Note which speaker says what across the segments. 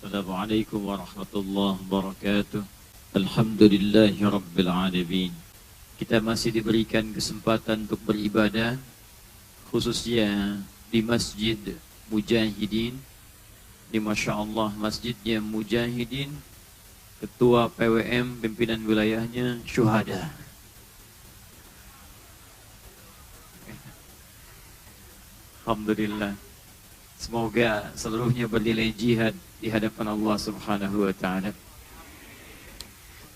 Speaker 1: Assalamualaikum warahmatullahi wabarakatuh. Alhamdulillahi rabbil alamin. Kita masih diberikan kesempatan untuk beribadah, khususnya di Masjid Mujahidin. Di Masya Allah masjidnya Mujahidin, Ketua PWM pimpinan wilayahnya syuhada. Alhamdulillah. Semoga seluruhnya bernilai jihad di hadapan Allah Subhanahu wa taala.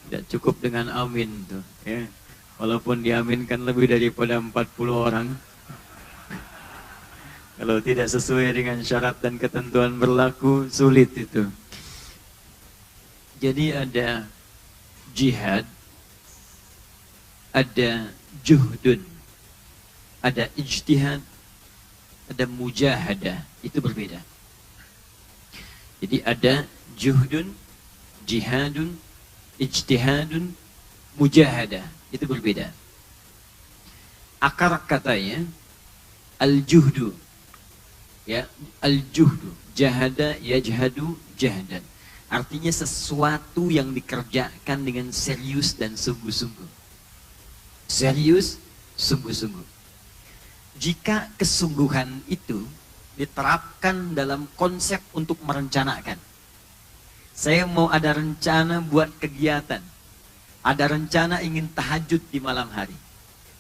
Speaker 1: Tidak cukup dengan amin tuh, ya. Walaupun diaminkan lebih daripada 40 orang. Kalau tidak sesuai dengan syarat dan ketentuan berlaku, sulit itu. Jadi ada jihad, ada juhdun, ada ijtihad, ada mujahadah, itu berbeda. Jadi ada juhdun, jihadun, ijtihadun, mujahadah, itu berbeda. Akar katanya al-juhdu, ya, al-juhdu, jahada yajhadu jahdan. Artinya sesuatu yang dikerjakan dengan serius dan sungguh-sungguh. Serius, sungguh-sungguh. Jika kesungguhan itu diterapkan dalam konsep untuk merencanakan. Saya mau ada rencana buat kegiatan. Ada rencana ingin tahajud di malam hari.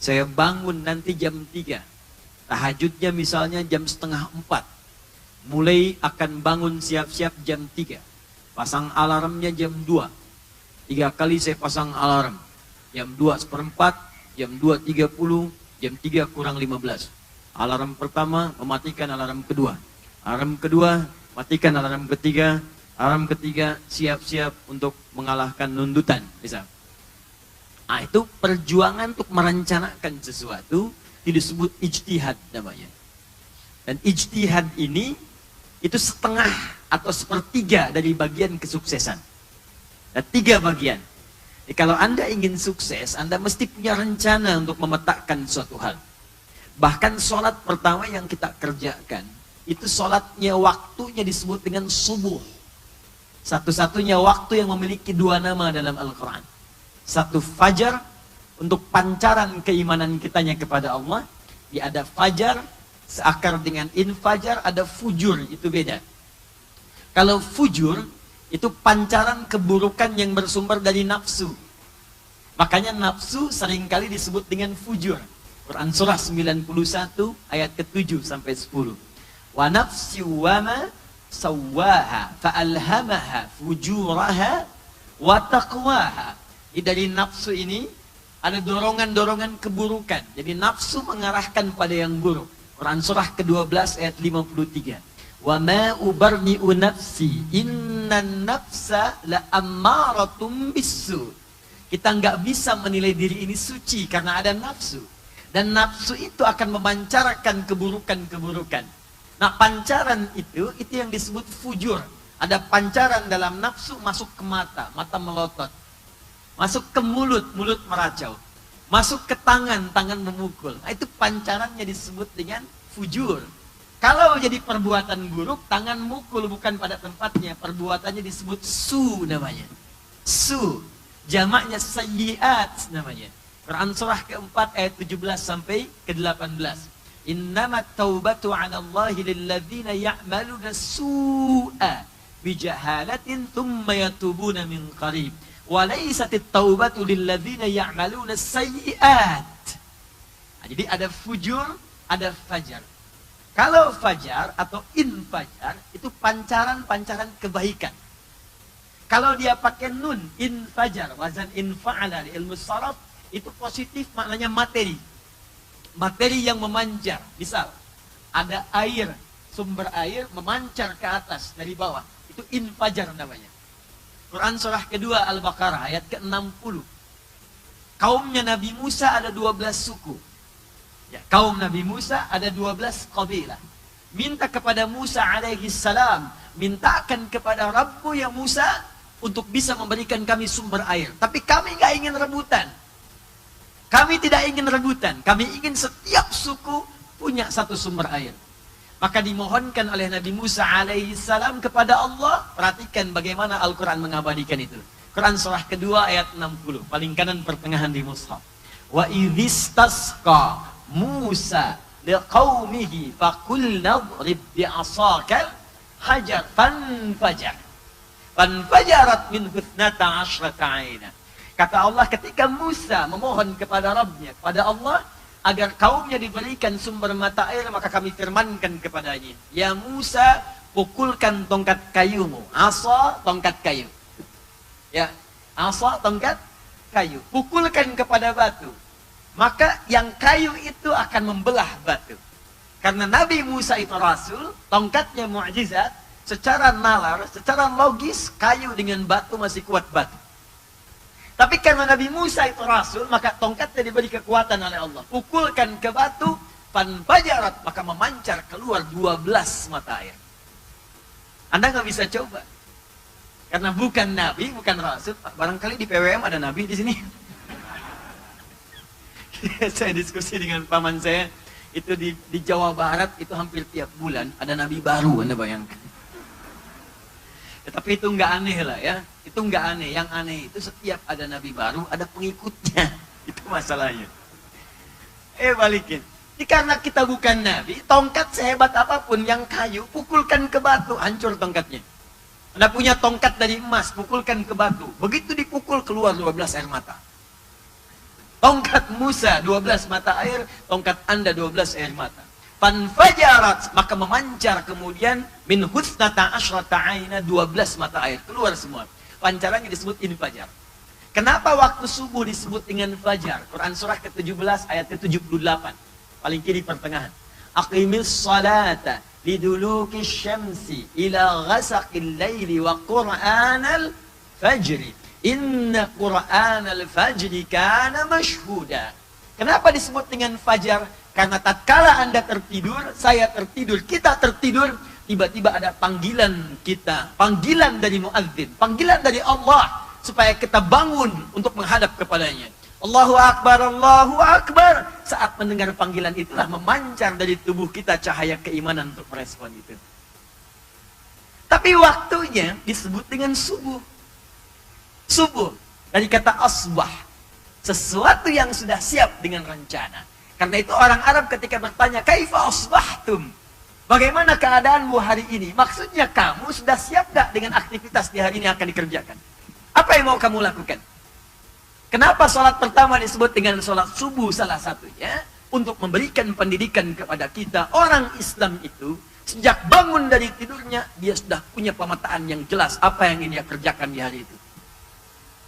Speaker 1: Saya bangun nanti jam 3. Tahajudnya misalnya jam setengah 4. Mulai akan bangun siap-siap jam 3. Pasang alarmnya jam 2. 3 kali saya pasang alarm. Jam 2:15, jam 2:30, jam 3 kurang 15. Alarm pertama mematikan alarm kedua. Alarm kedua matikan alarm ketiga. Alarm ketiga siap-siap untuk mengalahkan nundutan. Misal. Nah, itu perjuangan untuk merencanakan sesuatu disebut ijtihad namanya. Dan ijtihad ini itu setengah atau sepertiga dari bagian kesuksesan. Ada 3 bagian. Jadi kalau Anda ingin sukses, Anda mesti punya rencana untuk memetakan suatu hal. Bahkan sholat pertama yang kita kerjakan, itu sholatnya waktunya disebut dengan subuh. Satu-satunya waktu yang memiliki 2 nama dalam Al-Quran. Satu fajar, untuk pancaran keimanan kitanya kepada Allah. Dia ada fajar, seakar dengan infajar, ada fujur, itu beda. Kalau fujur, itu pancaran keburukan yang bersumber dari nafsu. Makanya nafsu seringkali disebut dengan fujur. Quran surah 91 ayat ke-7 sampai 10. Wa nafsi wa ma sawwaha fa'alhamaha fujuraha wa taqwaha. Dari nafsu ini ada dorongan-dorongan keburukan. Jadi nafsu mengarahkan pada yang buruk. Quran surah ke-12 ayat 53. Wa ma ubarni'u nafsi innan nafsa la ammaratum bisu. Kita nggak bisa menilai diri ini suci karena ada nafsu. Dan nafsu itu akan memancarkan keburukan-keburukan. Nah, pancaran itu yang disebut fujur. Ada pancaran dalam nafsu masuk ke mata, mata melotot. Masuk ke mulut, mulut meracau. Masuk ke tangan, tangan memukul. Nah, itu pancarannya disebut dengan fujur. Kalau jadi perbuatan buruk, tangan mukul bukan pada tempatnya. Perbuatannya disebut su namanya. Su. Jamaknya sayyiat namanya. Quran surah ke-4 ayat 17 sampai ke-18. Innamat taubatu 'ala Allahi lilladzina ya'maluna su'a bijahalatin thumma yatubuna min qarib. Wa laysatit taubatu lilladzina ya'maluna sayyiat. Nah, jadi ada fujur, ada fajar. Kalau fajar atau infajar itu pancaran-pancaran kebaikan. Kalau dia pakai nun, infajar, wazan infa'ala di ilmu sharaf, itu positif maknanya materi. Materi yang memancar. Misal, ada air, sumber air memancar ke atas dari bawah. Itu infajar namanya. Quran surah kedua Al-Baqarah ayat ke-60. Kaumnya Nabi Musa ada 12 suku. Ya, kaum Nabi Musa ada 12 kabilah. Minta kepada Musa alaihi salam, mintakan kepada Rabbu ya Musa untuk bisa memberikan kami sumber air. Tapi kami nggak ingin rebutan. Kami tidak ingin rebutan. Kami ingin setiap suku punya satu sumber air. Maka dimohonkan oleh Nabi Musa alaihissalam kepada Allah. Perhatikan bagaimana Al-Quran mengabadikan itu. Quran surah kedua ayat 60. Paling kanan pertengahan di mushaf. Wa idhistasqa Musa liqaumihi faqulna idrib bi'asakal hajar fanfajarat min husnata asyrata aina. Kata Allah ketika Musa memohon kepada Rabbnya, kepada Allah, agar kaumnya diberikan sumber mata air, maka kami firmankan kepadanya, ya Musa, pukulkan tongkat kayumu. Asa, tongkat kayu. Ya, asa, tongkat kayu. Pukulkan kepada batu. Maka yang kayu itu akan membelah batu. Karena Nabi Musa itu rasul, tongkatnya mukjizat, secara nalar, secara logis, kayu dengan batu masih kuat batu. Tapi karena Nabi Musa itu rasul, maka tongkatnya diberi kekuatan oleh Allah. Pukulkan ke batu, fanfajarat, maka memancar keluar 12 mata air. Anda nggak bisa coba. Karena bukan Nabi, bukan rasul. Barangkali di PWM ada Nabi di sini. Saya diskusi dengan paman saya, itu di Jawa Barat, itu hampir tiap bulan ada Nabi baru, Anda bayangkan. Ya, tapi itu nggak aneh lah ya. Itu nggak aneh. Yang aneh itu setiap ada nabi baru ada pengikutnya. Itu masalahnya. Balikin. Ini karena kita bukan nabi, tongkat sehebat apapun yang kayu, pukulkan ke batu, hancur tongkatnya. Anda punya tongkat dari emas, pukulkan ke batu. Begitu dipukul keluar 12 air mata. Tongkat Musa 12 mata air, tongkat Anda 12 air mata. Fanfajarat, maka memancar kemudian min husnata asyrata aina, 12 mata air keluar semua. Pancarannya disebut infajar. Kenapa waktu subuh disebut dengan fajar? Quran surah ke-17 ayat ke-78. Paling kiri pertengahan. Aqimis salata liduluki syamsi ila ghasaqil laili wa qur'anal fajri. Inna qur'anal fajri kana mashhuda. Kenapa disebut dengan fajar? Karena tatkala Anda tertidur, saya tertidur, kita tertidur, tiba-tiba ada panggilan kita, panggilan dari muadzin, panggilan dari Allah, supaya kita bangun untuk menghadap kepadanya. Allahu Akbar, Allahu Akbar. Saat mendengar panggilan itulah memancar dari tubuh kita cahaya keimanan untuk merespon itu. Tapi waktunya disebut dengan subuh. Subuh, dari kata asbah, sesuatu yang sudah siap dengan rencana. Karena itu orang Arab ketika bertanya, kaifa asbahtum? Bagaimana keadaanmu hari ini? Maksudnya kamu sudah siap gak dengan aktivitas di hari ini akan dikerjakan? Apa yang mau kamu lakukan? Kenapa sholat pertama disebut dengan sholat subuh salah satunya? Untuk memberikan pendidikan kepada kita. Orang Islam itu, sejak bangun dari tidurnya, dia sudah punya pemetaan yang jelas apa yang dia kerjakan di hari itu.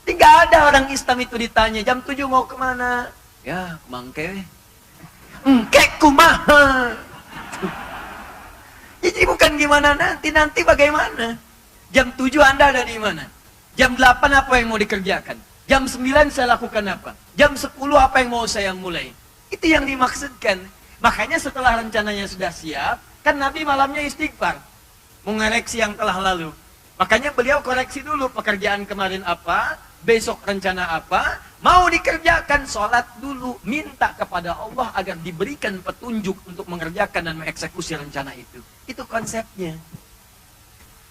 Speaker 1: Tidak ada orang Islam itu ditanya, jam 7 mau kemana? Ya, mangke. Engkek kumaha. Jadi bukan gimana nanti bagaimana. Jam 7 Anda ada di mana? Jam 8 apa yang mau dikerjakan? Jam 9 saya lakukan apa? Jam 10 apa yang mau saya mulai? Itu yang dimaksudkan. Makanya setelah rencananya sudah siap, kan Nabi malamnya istighfar. Mengoreksi yang telah lalu. Makanya beliau koreksi dulu pekerjaan kemarin apa, besok rencana apa, mau dikerjakan, sholat dulu, minta kepada Allah agar diberikan petunjuk untuk mengerjakan dan mengeksekusi rencana itu. Itu konsepnya.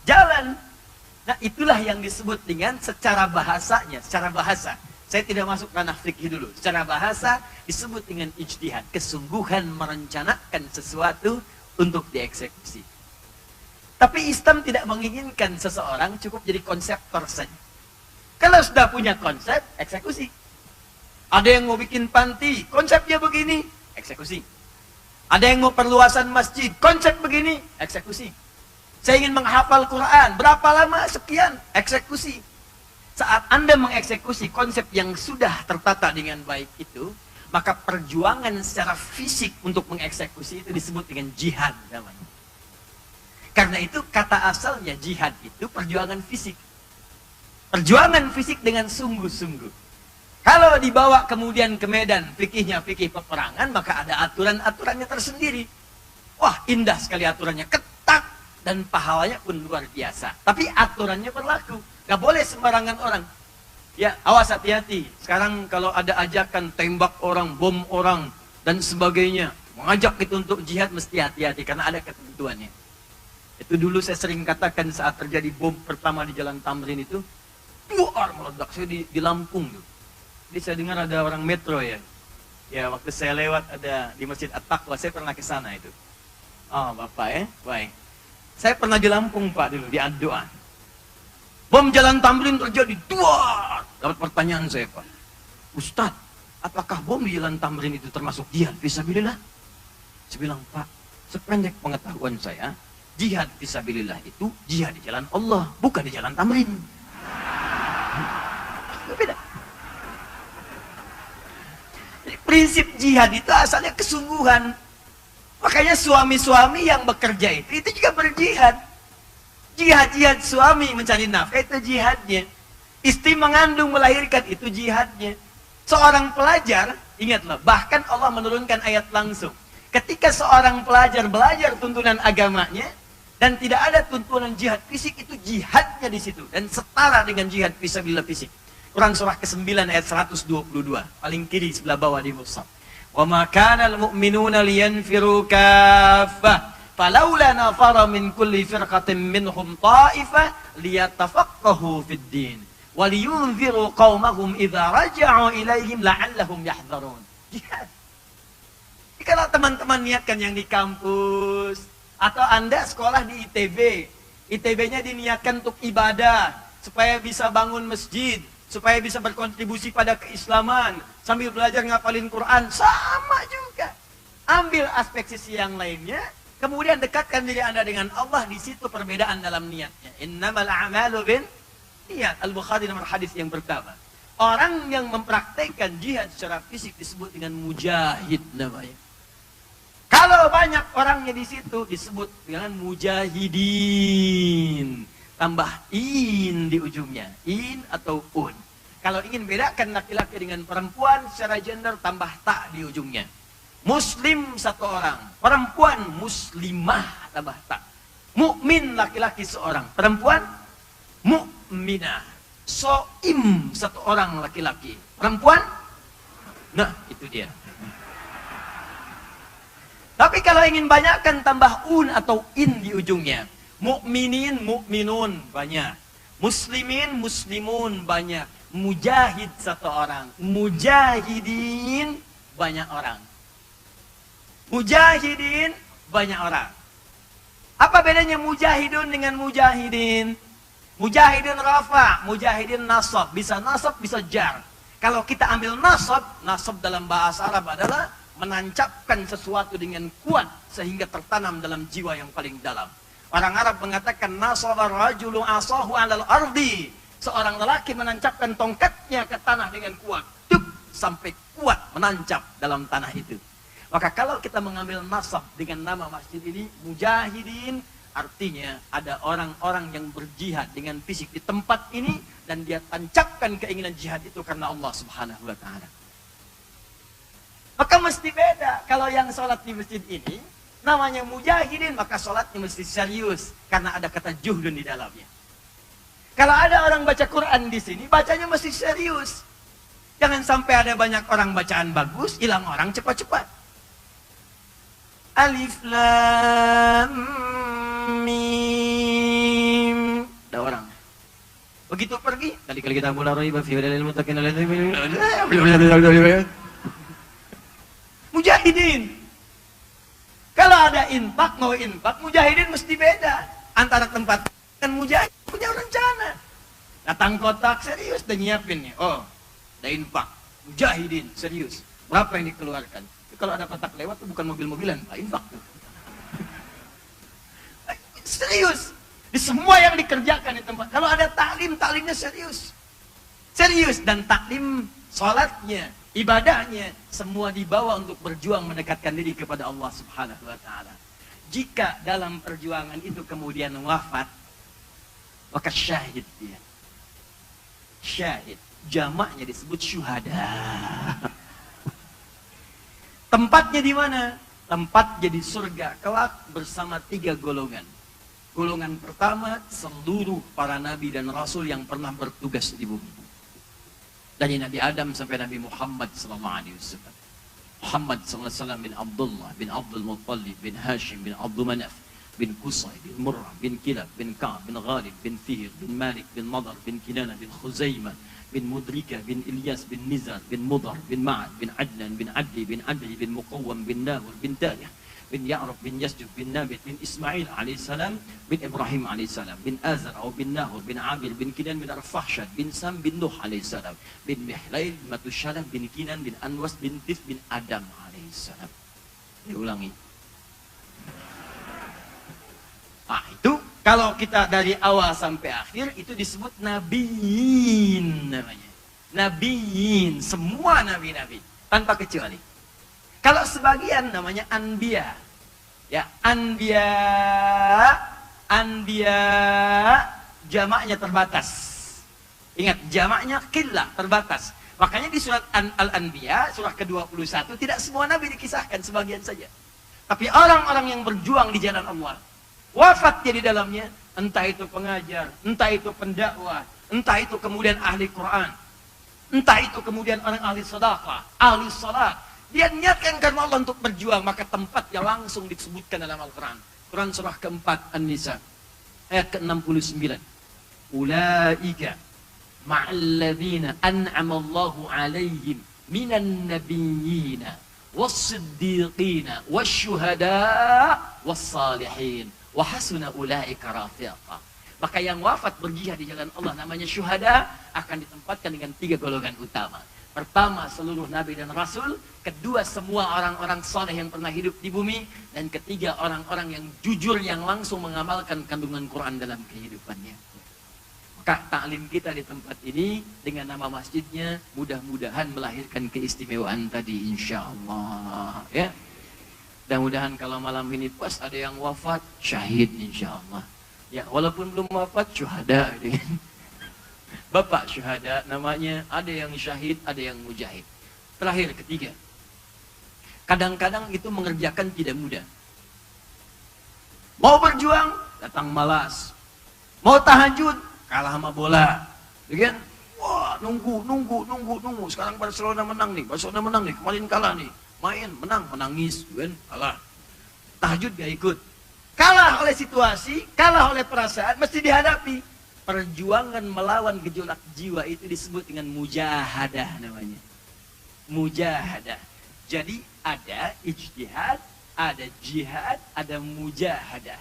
Speaker 1: Jalan. Nah itulah yang disebut dengan secara bahasanya, secara bahasa. Saya tidak masuk ranah fikih dulu. Secara bahasa disebut dengan ijtihad, kesungguhan merencanakan sesuatu untuk dieksekusi. Tapi Islam tidak menginginkan seseorang cukup jadi konseptor saja. Kalau sudah punya konsep, eksekusi. Ada yang mau bikin panti, konsepnya begini, eksekusi. Ada yang mau perluasan masjid, konsep begini, eksekusi. Saya ingin menghafal Quran, berapa lama? Sekian, eksekusi. Saat Anda mengeksekusi konsep yang sudah tertata dengan baik itu, maka perjuangan secara fisik untuk mengeksekusi itu disebut dengan jihad namanya. Karena itu kata asalnya jihad itu perjuangan fisik. Perjuangan fisik dengan sungguh-sungguh. Kalau dibawa kemudian ke medan fikihnya fikih peperangan, maka ada aturan-aturannya tersendiri. Wah, indah sekali aturannya, ketat dan pahalanya pun luar biasa. Tapi aturannya berlaku, gak boleh sembarangan orang. Ya, awas hati-hati. Sekarang kalau ada ajakan tembak orang, bom orang dan sebagainya,
Speaker 2: Mengajak itu untuk jihad mesti hati-hati karena ada ketentuannya. Itu dulu saya sering katakan saat terjadi bom pertama di Jalan Tamrin itu, duar meledak. Saya di Lampung tuh. Jadi saya dengar ada orang metro ya. Ya waktu saya lewat ada di Masjid At-Taqwa, saya pernah ke sana itu. Oh Bapak ya, baik. Saya pernah di Lampung Pak dulu, di Adoan. Bom Jalan Tamrin terjadi, duar. Dapat pertanyaan saya Pak. Ustadz, apakah bom di Jalan Tamrin itu termasuk jihad fisabilillah? Saya bilang, Pak, sependek pengetahuan saya, jihad fisabilillah itu jihad di jalan Allah, bukan di Jalan Tamrin. Beda. Jadi, prinsip jihad itu asalnya kesungguhan. Makanya suami-suami yang bekerja itu juga berjihad. Jihad suami mencari nafkah itu jihadnya. Istri mengandung melahirkan itu jihadnya. Seorang pelajar, ingatlah, bahkan Allah menurunkan ayat langsung. Ketika seorang pelajar belajar tuntunan agamanya dan tidak ada tuntunan jihad fisik, itu jihadnya di situ dan setara dengan jihad fisabilillah fisik. Quran surah ke-9 ayat 122, paling kiri sebelah bawah di mushaf. Wa ma kana al-mu'minuna liyanfiru kaffah falawla nafara min kulli firqatin minhum ta'ifah liyatafaqahu fid din wa liyunziru qaumahum idza raja'u ilaihim la'allahum yahdharun. Jihad. Kalau teman-teman niatkan yang di kampus, atau Anda sekolah di ITB, ITB-nya diniatkan untuk ibadah, supaya bisa bangun masjid, supaya bisa berkontribusi pada keislaman, sambil belajar ngapalin Quran, sama juga. Ambil aspek sisi yang lainnya, kemudian dekatkan diri Anda dengan Allah, di situ perbedaan dalam niatnya. Innamal a'malu bin niat. Al-Bukhari nomor hadis yang pertama. Orang yang mempraktekkan jihad secara fisik disebut dengan mujahid namanya. Kalau banyak orangnya di situ disebut dengan mujahidin. Tambah in di ujungnya. In atau un. Kalau ingin bedakan laki-laki dengan perempuan secara gender, tambah ta di ujungnya. Muslim satu orang. Perempuan muslimah, tambah ta. Mukmin laki-laki seorang. Perempuan mukminah. Soim satu orang laki-laki. Perempuan. Nah itu dia. Tapi kalau ingin banyakkan tambah un atau in di ujungnya. Mukminin, mukminun banyak. Muslimin, muslimun banyak. Mujahid satu orang. Mujahidin banyak orang. Mujahidin banyak orang. Apa bedanya mujahidun dengan mujahidin? Mujahidin rafa, mujahidin nasab. Bisa nasab, bisa jar. Kalau kita ambil nasab, nasab dalam bahasa Arab adalah menancapkan sesuatu dengan kuat sehingga tertanam dalam jiwa yang paling dalam. Orang Arab mengatakan nasabar rajulu asahu 'alal ardi. Seorang lelaki menancapkan tongkatnya ke tanah dengan kuat, sampai kuat menancap dalam tanah itu. Maka kalau kita mengambil nasab dengan nama masjid ini mujahidin, artinya ada orang-orang yang berjihad dengan fisik di tempat ini dan dia tancapkan keinginan jihad itu karena Allah Subhanahu wa taala. Maka mesti beda. Kalau yang sholat di masjid ini namanya mujahidin, maka sholatnya mesti serius karena ada kata juhdun di dalamnya. Kalau ada orang baca Quran di sini, bacanya mesti serius. Jangan sampai ada banyak orang bacaan bagus, hilang orang cepat-cepat. Alif lam mim. Ada orang. Begitu pergi, kali-kali kita mulai fi dalil muttaqin mujahidin. Kalau ada infak, mau infak, mujahidin mesti beda. Antara tempat dan mujahid punya rencana. Datang kotak serius dan nyiapin nih. Oh, ada infak. Mujahidin serius. Berapa yang dikeluarkan? Kalau ada kotak lewat tuh bukan mobil-mobilan, Pak, infak tuh. Serius. Di semua yang dikerjakan di tempat. Kalau ada taklim, taklimnya serius. Serius dan taklim salatnya, ibadahnya semua dibawa untuk berjuang mendekatkan diri kepada Allah Subhanahu wa taala. Jika dalam perjuangan itu kemudian wafat, maka syahid dia. Syahid, jamaknya disebut syuhada. Tempatnya di mana? Tempatnya di surga kelak bersama 3 golongan. Golongan pertama, seluruh para nabi dan rasul yang pernah bertugas di bumi. Dari Nabi Adam sampai Nabi Muhammad SAW.
Speaker 1: Muhammad SAW bin Abdullah bin Abdul Muttalib bin Hashim bin Abdul Manaf bin Qusay bin Murrah bin Kilab bin Ka'ab bin Ghalib bin Fihr bin Malik bin Madar bin Kinana bin Khuzaimah bin Mudrika bin Ilyas bin Nizar bin Mudar bin Ma'ad bin Adnan bin Adli bin Adli bin Muqawwam bin Nahur bin Talih bin Ya'ruf bin Yasjub bin Nabit bin Ismail alaihissalam bin Ibrahim alaihissalam bin Azar atau bin Nahur bin Abil bin Kinan bin Arfahshad bin Sam bin Nuh alaihissalam bin Mihlail bin Matushalam bin Kinan bin Anwas bin Tif bin Adam alaihissalam. Diulangi. Itu kalau kita dari awal sampai akhir itu disebut nabiyin namanya. Nabiyin, semua nabi-nabi tanpa kecuali. Kalau sebagian namanya anbiya. Ya, anbiya jamaknya terbatas. Ingat, jamaknya qillah, terbatas. Makanya di surat Al-Anbiya, surah ke-21 tidak semua nabi dikisahkan, sebagian saja. Tapi orang-orang yang berjuang di jalan Allah, wafat di dalamnya, entah itu pengajar, entah itu pendakwah, entah itu kemudian ahli Quran, entah itu kemudian orang ahli sedekah, ahli salat. Dia niatkan karena Allah untuk berjuang, maka tempatnya langsung disebutkan dalam Al-Quran. Quran surah keempat An-Nisa ayat ke-69. Ulaika ma'alladzina an'amallahu alaihim minan nabiyyina was-siddiqina wasyuhada was-salihin wa hasuna ulaika rafiqa. Maka yang wafat berjihad di jalan Allah namanya syuhada akan ditempatkan dengan 3 golongan utama. Pertama, seluruh nabi dan rasul. Kedua, semua orang-orang saleh yang pernah hidup di bumi. Dan ketiga, orang-orang yang jujur yang langsung mengamalkan kandungan Quran dalam kehidupannya. Maka taklim kita di tempat ini dengan nama masjidnya mudah-mudahan melahirkan keistimewaan tadi, insya Allah. Ya. Mudah-mudahan kalau malam ini pas ada yang wafat, syahid insya Allah. Ya, walaupun belum wafat, syuhada. Bapak syuhada namanya, ada yang syahid, ada yang mujahid. Terakhir, ketiga. Kadang-kadang itu mengerjakan tidak mudah. Mau berjuang, datang malas. Mau tahajud, kalah sama bola. Begitu? Wah, nunggu. Sekarang Barcelona menang nih, kemarin kalah nih. Main, menang, menangis, kalah. Tahajud gak ikut. Kalah oleh situasi, kalah oleh perasaan, mesti dihadapi. Perjuangan melawan gejolak jiwa itu disebut dengan mujahadah namanya. Mujahadah. Jadi ada ijtihad, ada jihad, ada mujahadah.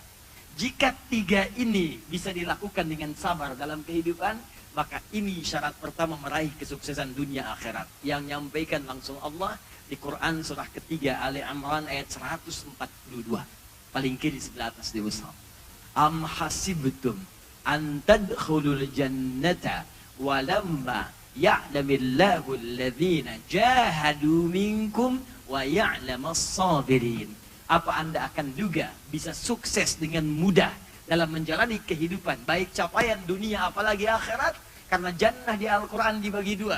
Speaker 1: Jika 3 ini bisa dilakukan dengan sabar dalam kehidupan, maka ini syarat pertama meraih kesuksesan dunia akhirat. Yang nyampaikan langsung Allah di Quran surah ketiga Ali Imran ayat 142. Paling kiri sebelah atas di Mus'haf. Am hasibtum an tadkhulul jannata walamma ya'lamillahu alladhina jahadu minkum wa ya'lamas sabirin. Apa Anda akan juga bisa sukses dengan mudah dalam menjalani kehidupan, baik capaian dunia apalagi akhirat? Karena jannah di Al-Quran dibagi 2.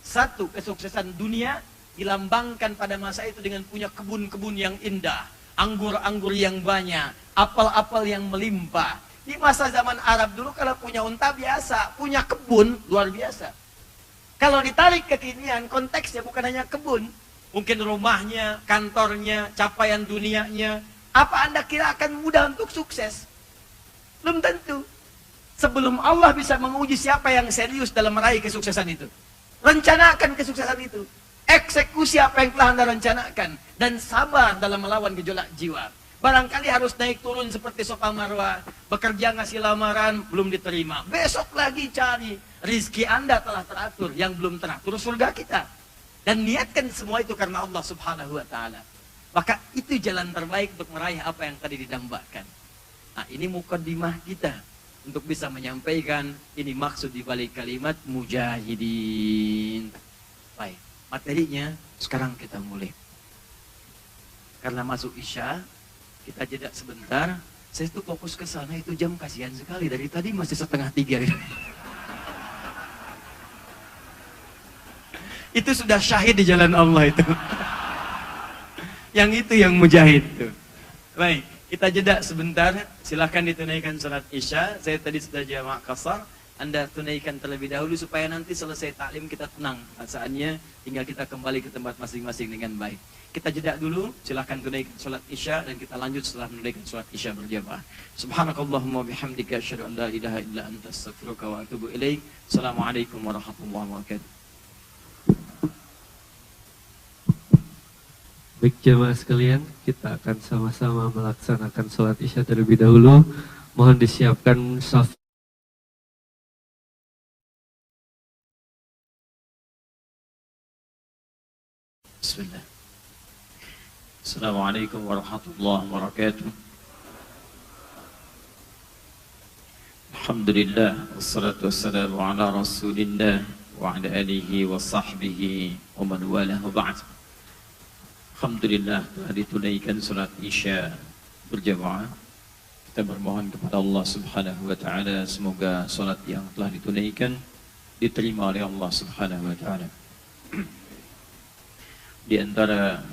Speaker 1: 1, kesuksesan dunia dilambangkan pada masa itu dengan punya kebun-kebun yang indah, anggur-anggur yang banyak, apel-apel yang melimpah. Di masa zaman Arab dulu kalau punya unta biasa, punya kebun luar biasa. Kalau ditarik kekinian, konteksnya bukan hanya kebun, mungkin rumahnya, kantornya, capaian dunianya. Apa Anda kira akan mudah untuk sukses? Belum tentu. Sebelum Allah bisa menguji siapa yang serius dalam meraih kesuksesan itu, rencanakan kesuksesan itu, eksekusi apa yang telah Anda rencanakan, dan sabar dalam melawan gejolak jiwa. Barangkali harus naik turun seperti Safa Marwah, bekerja ngasih lamaran, belum diterima. Besok lagi cari, rizki Anda telah teratur, yang belum teratur surga kita. Dan niatkan semua itu karena Allah Subhanahu wa Ta'ala. Maka itu jalan terbaik untuk meraih apa yang tadi didambakan. Nah, ini mukaddimah kita untuk bisa menyampaikan ini maksud di balik kalimat mujahidin. Baik, materinya sekarang kita mulai. Karena masuk Isya, kita jeda sebentar. Saya tuh fokus ke sana, itu jam kasihan sekali. Dari tadi masih 2:30. Itu sudah syahid di jalan Allah itu. Yang itu yang mujahid tuh. Baik, kita jeda sebentar. Silahkan ditunaikan salat Isya. Saya tadi sudah jamak qasar.
Speaker 2: Anda tunaikan terlebih dahulu supaya nanti selesai taklim kita tenang. Saatnya tinggal kita kembali ke tempat masing-masing dengan baik. Kita jeda dulu, silahkan tunaikan sholat isya dan kita lanjut setelah menunaikan sholat isya berjamaah. Subhanakallahumma bihamdika asyhadu an la ilaha illa anta astaghfiruka wa atubu ilaik. Assalamualaikum warahmatullahi wabarakatuh.
Speaker 3: Baik jemaah sekalian, kita akan sama-sama melaksanakan sholat isya terlebih dahulu. Mohon disiapkan shaf.
Speaker 1: Bismillah. Assalamualaikum warahmatullahi wabarakatuh. Alhamdulillah, wassalatu wassalamu ala rasulillah wa ala alihi wa sahbihi wa man walah wa ba'd. Alhamdulillah telah ditunaikan salat isya berjamaah. Kita bermohon kepada Allah Subhanahu wa taala semoga salat yang telah ditunaikan diterima oleh Allah Subhanahu wa taala. Di antara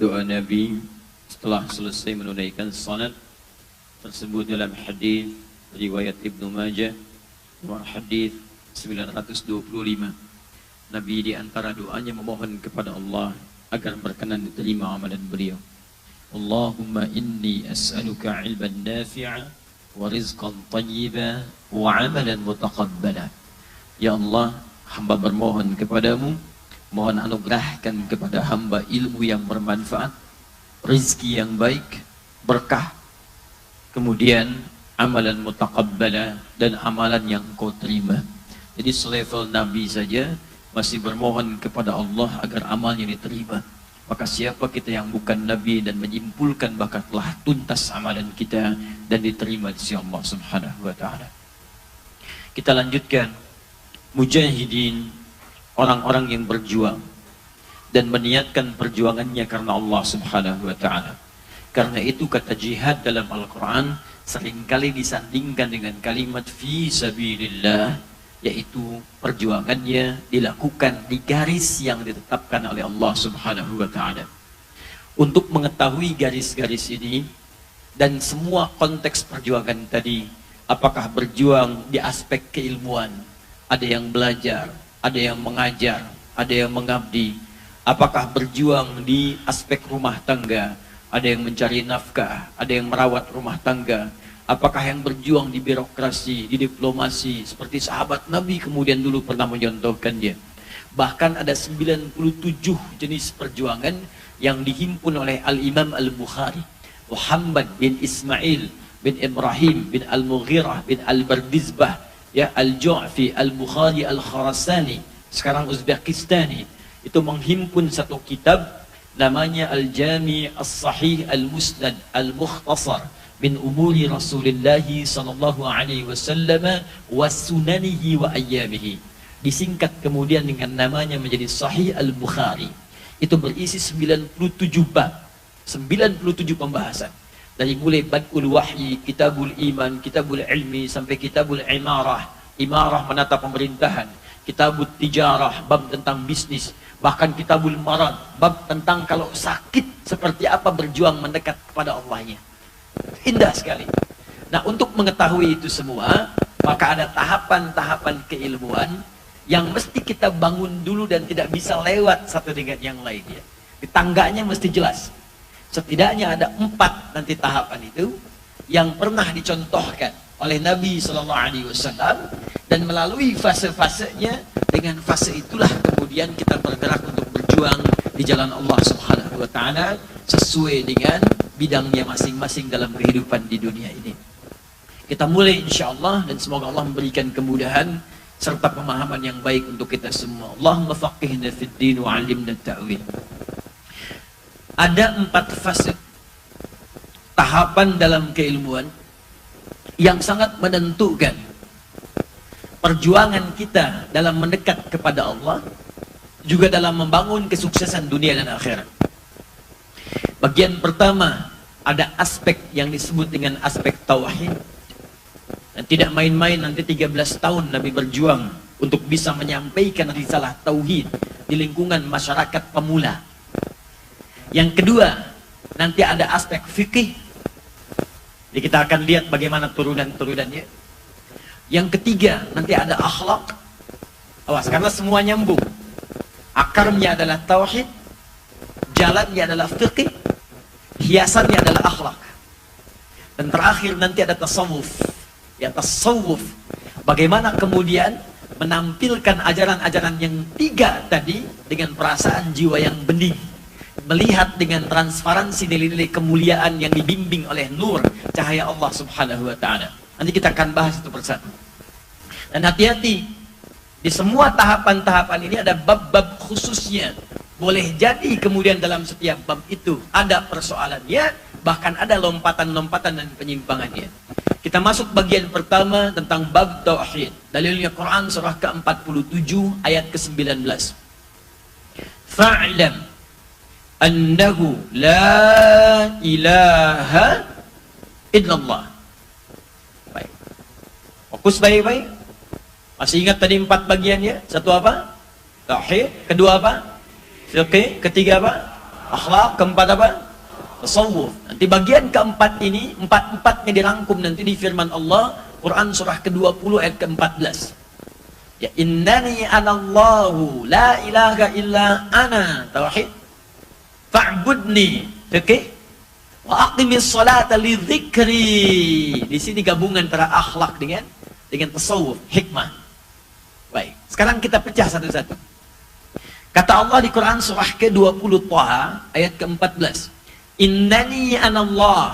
Speaker 1: doa Nabi setelah selesai menunaikan salat tersebut dalam hadis riwayat Ibnu Majah nomor hadis 925. Nabi di antara doanya memohon kepada Allah agar berkenan diterima amalan beliau. Allahumma inni as'aluka ilman nafi'a wa rizqan tayyiban wa amalan mutaqabbala. Ya Allah, hamba bermohon kepadamu, mohon anugerahkan kepada hamba ilmu yang bermanfaat, rezeki yang baik, berkah, kemudian amalan mutaqabbala dan amalan yang kau terima. Jadi selevel Nabi saja masih bermohon kepada Allah agar amalnya diterima. Maka siapa kita yang bukan Nabi dan menyimpulkan bahkan telah tuntas amalan kita dan diterima di sisi Allah Subhanahu wa taala. Kita lanjutkan mujahidin, orang-orang yang berjuang dan meniatkan perjuangannya karena Allah Subhanahu wa taala. Karena itu kata jihad dalam Al-Qur'an seringkali disandingkan dengan kalimat fi sabilillah, yaitu perjuangannya dilakukan di garis yang ditetapkan oleh Allah Subhanahu wa taala. Untuk mengetahui garis-garis ini dan semua konteks perjuangan tadi, apakah berjuang di aspek keilmuan, ada yang belajar, ada yang mengajar, ada yang mengabdi, apakah berjuang di aspek rumah tangga, ada yang mencari nafkah, ada yang merawat rumah tangga, apakah yang berjuang di birokrasi, di diplomasi, seperti sahabat Nabi kemudian dulu pernah mencontohkan dia. Bahkan ada 97 jenis perjuangan yang dihimpun oleh Al-Imam Al-Bukhari, Muhammad bin Ismail bin Ibrahim bin Al-Mughirah bin Al-Bardizbah, ya, Al-Ju'fi, Al-Bukhari, Al-Khurasani, sekarang Uzbekistani, itu menghimpun satu kitab namanya Al-Jami' As-Sahih Al-Musnad Al-Mukhtasar min umuri Rasulullah sallallahu alaihi wasallam wa sunanihi wa ayyamihi. Disingkat kemudian dengan namanya menjadi Sahih Al-Bukhari. Itu berisi 97 bab, 97 pembahasan. Dari mulai Bad'ul Wahyi, Kitabul Iman, Kitabul Ilmi, sampai Kitabul Imarah, Imarah menata pemerintahan, Kitabul Tijarah, bab tentang bisnis, bahkan Kitabul Marad, bab tentang kalau sakit seperti apa berjuang mendekat kepada Allahnya. Indah sekali. Nah, untuk mengetahui itu semua, maka ada tahapan-tahapan keilmuan yang mesti kita bangun dulu dan tidak bisa lewat satu dengan yang lainnya. Di tangganya mesti jelas. Setidaknya ada 4 nanti tahapan itu yang pernah dicontohkan oleh Nabi SAW, dan melalui fase-fasenya, dengan fase itulah kemudian kita bergerak untuk berjuang di jalan Allah Subhanahu wa taala sesuai dengan bidangnya masing-masing dalam kehidupan di dunia ini. Kita mulai insyaallah, dan semoga Allah memberikan kemudahan serta pemahaman yang baik untuk kita semua. Allahumma faqihna fid din wa 'allimna ta'wil. Ada 4 fase tahapan dalam keilmuan yang sangat menentukan perjuangan kita dalam mendekat kepada Allah, juga dalam membangun kesuksesan dunia dan akhirat. Bagian pertama, ada aspek yang disebut dengan aspek tauhid. Dan tidak main-main, nanti 13 tahun Nabi berjuang untuk bisa menyampaikan risalah tauhid di lingkungan masyarakat pemula. Yang kedua, nanti ada aspek fikih. Jadi kita akan lihat bagaimana turunan-turunannya.
Speaker 2: Yang ketiga, nanti ada akhlak. Awas, karena semua nyambung. Akarnya adalah tauhid, jalannya adalah fiqih, hiasannya adalah akhlak. Dan terakhir nanti ada tasawuf. Ya, tasawuf. Bagaimana kemudian menampilkan ajaran-ajaran yang tiga tadi dengan perasaan jiwa yang bening. Melihat dengan transparansi nilai-nilai kemuliaan yang dibimbing oleh nur cahaya Allah Subhanahu wa taala. Nanti kita akan bahas itu persatu. Dan hati-hati, di semua tahapan-tahapan ini ada bab-bab khususnya. Boleh jadi kemudian dalam setiap bab itu ada persoalannya, bahkan ada lompatan-lompatan dan penyimpangannya. Kita masuk bagian pertama tentang bab tauhid. Dalilnya Quran surah ke-47 ayat ke-19. Fa'lam annahu la ilaha illallah. Baik. Fokus baik-baik. Masih ingat tadi 4 bagiannya? Satu apa? Tauhid. Kedua apa? Fiqih. Ketiga apa? Akhlak. Keempat apa? Tasawuf. Nanti bagian keempat ini, 4-4-nya dirangkum nanti di firman Allah, Quran surah ke-20 ayat ke-14. Ya, innani anallahu la ilaha illa ana. Tauhid. Fa'budni. Fiqih. Wa aqimis salata li dzikri. Di sini gabungan antara akhlak dengan tasawuf, hikmah. Baik, sekarang kita pecah satu-satu. Kata Allah di Quran surah ke-20 Thaha ayat ke-14. Innani anallah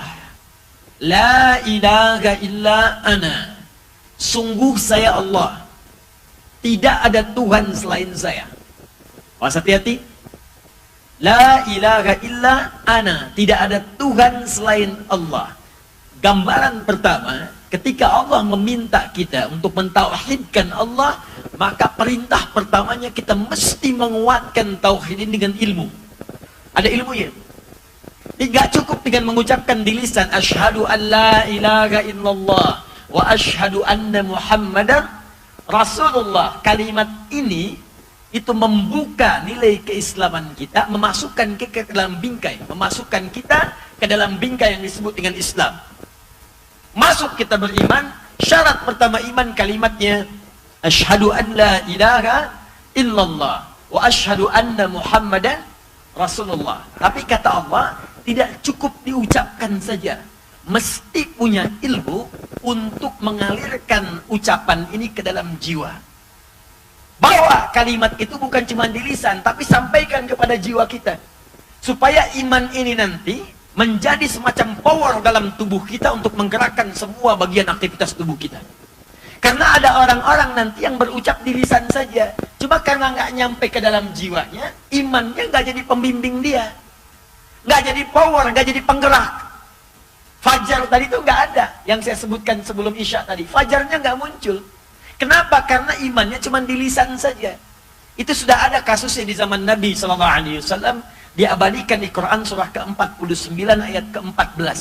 Speaker 2: la ilaha illa ana. Sungguh saya Allah, tidak ada Tuhan selain saya. Awas, hati-hati. La ilaha illa ana, tidak ada Tuhan selain Allah. Gambaran pertama, ketika Allah meminta kita untuk mentauhidkan Allah, maka perintah pertamanya kita mesti menguatkan tauhid ini dengan ilmu. Ada ilmunya. Tidak cukup dengan mengucapkan di lisan asyhadu an la ilaha illallah wa asyhadu anna muhammadar rasulullah. Kalimat ini itu membuka nilai keislaman kita, memasukkan kita ke dalam bingkai, memasukkan kita ke dalam bingkai yang disebut dengan Islam. Masuk kita beriman, syarat pertama iman kalimatnya asyhadu an la ilaha illallah wa asyhadu anna muhammadan rasulullah. Tapi kata Allah, tidak cukup diucapkan saja, mesti punya ilmu untuk mengalirkan ucapan ini ke dalam jiwa. Bawa kalimat itu bukan cuma di lisan, tapi sampaikan kepada jiwa kita, supaya iman ini nanti menjadi semacam power dalam tubuh kita untuk menggerakkan semua bagian aktivitas tubuh kita. Karena ada orang-orang nanti yang berucap di lisan saja, cuma karena nggak nyampe ke dalam jiwanya, imannya nggak jadi pembimbing dia, nggak jadi power, nggak jadi penggerak. Fajar tadi itu nggak ada, yang saya sebutkan sebelum Isya tadi, fajarnya nggak muncul. Kenapa? Karena imannya cuma di lisan saja. Itu sudah ada kasusnya di zaman Nabi SAW, diabadikan di Quran surah ke-49 ayat ke-14.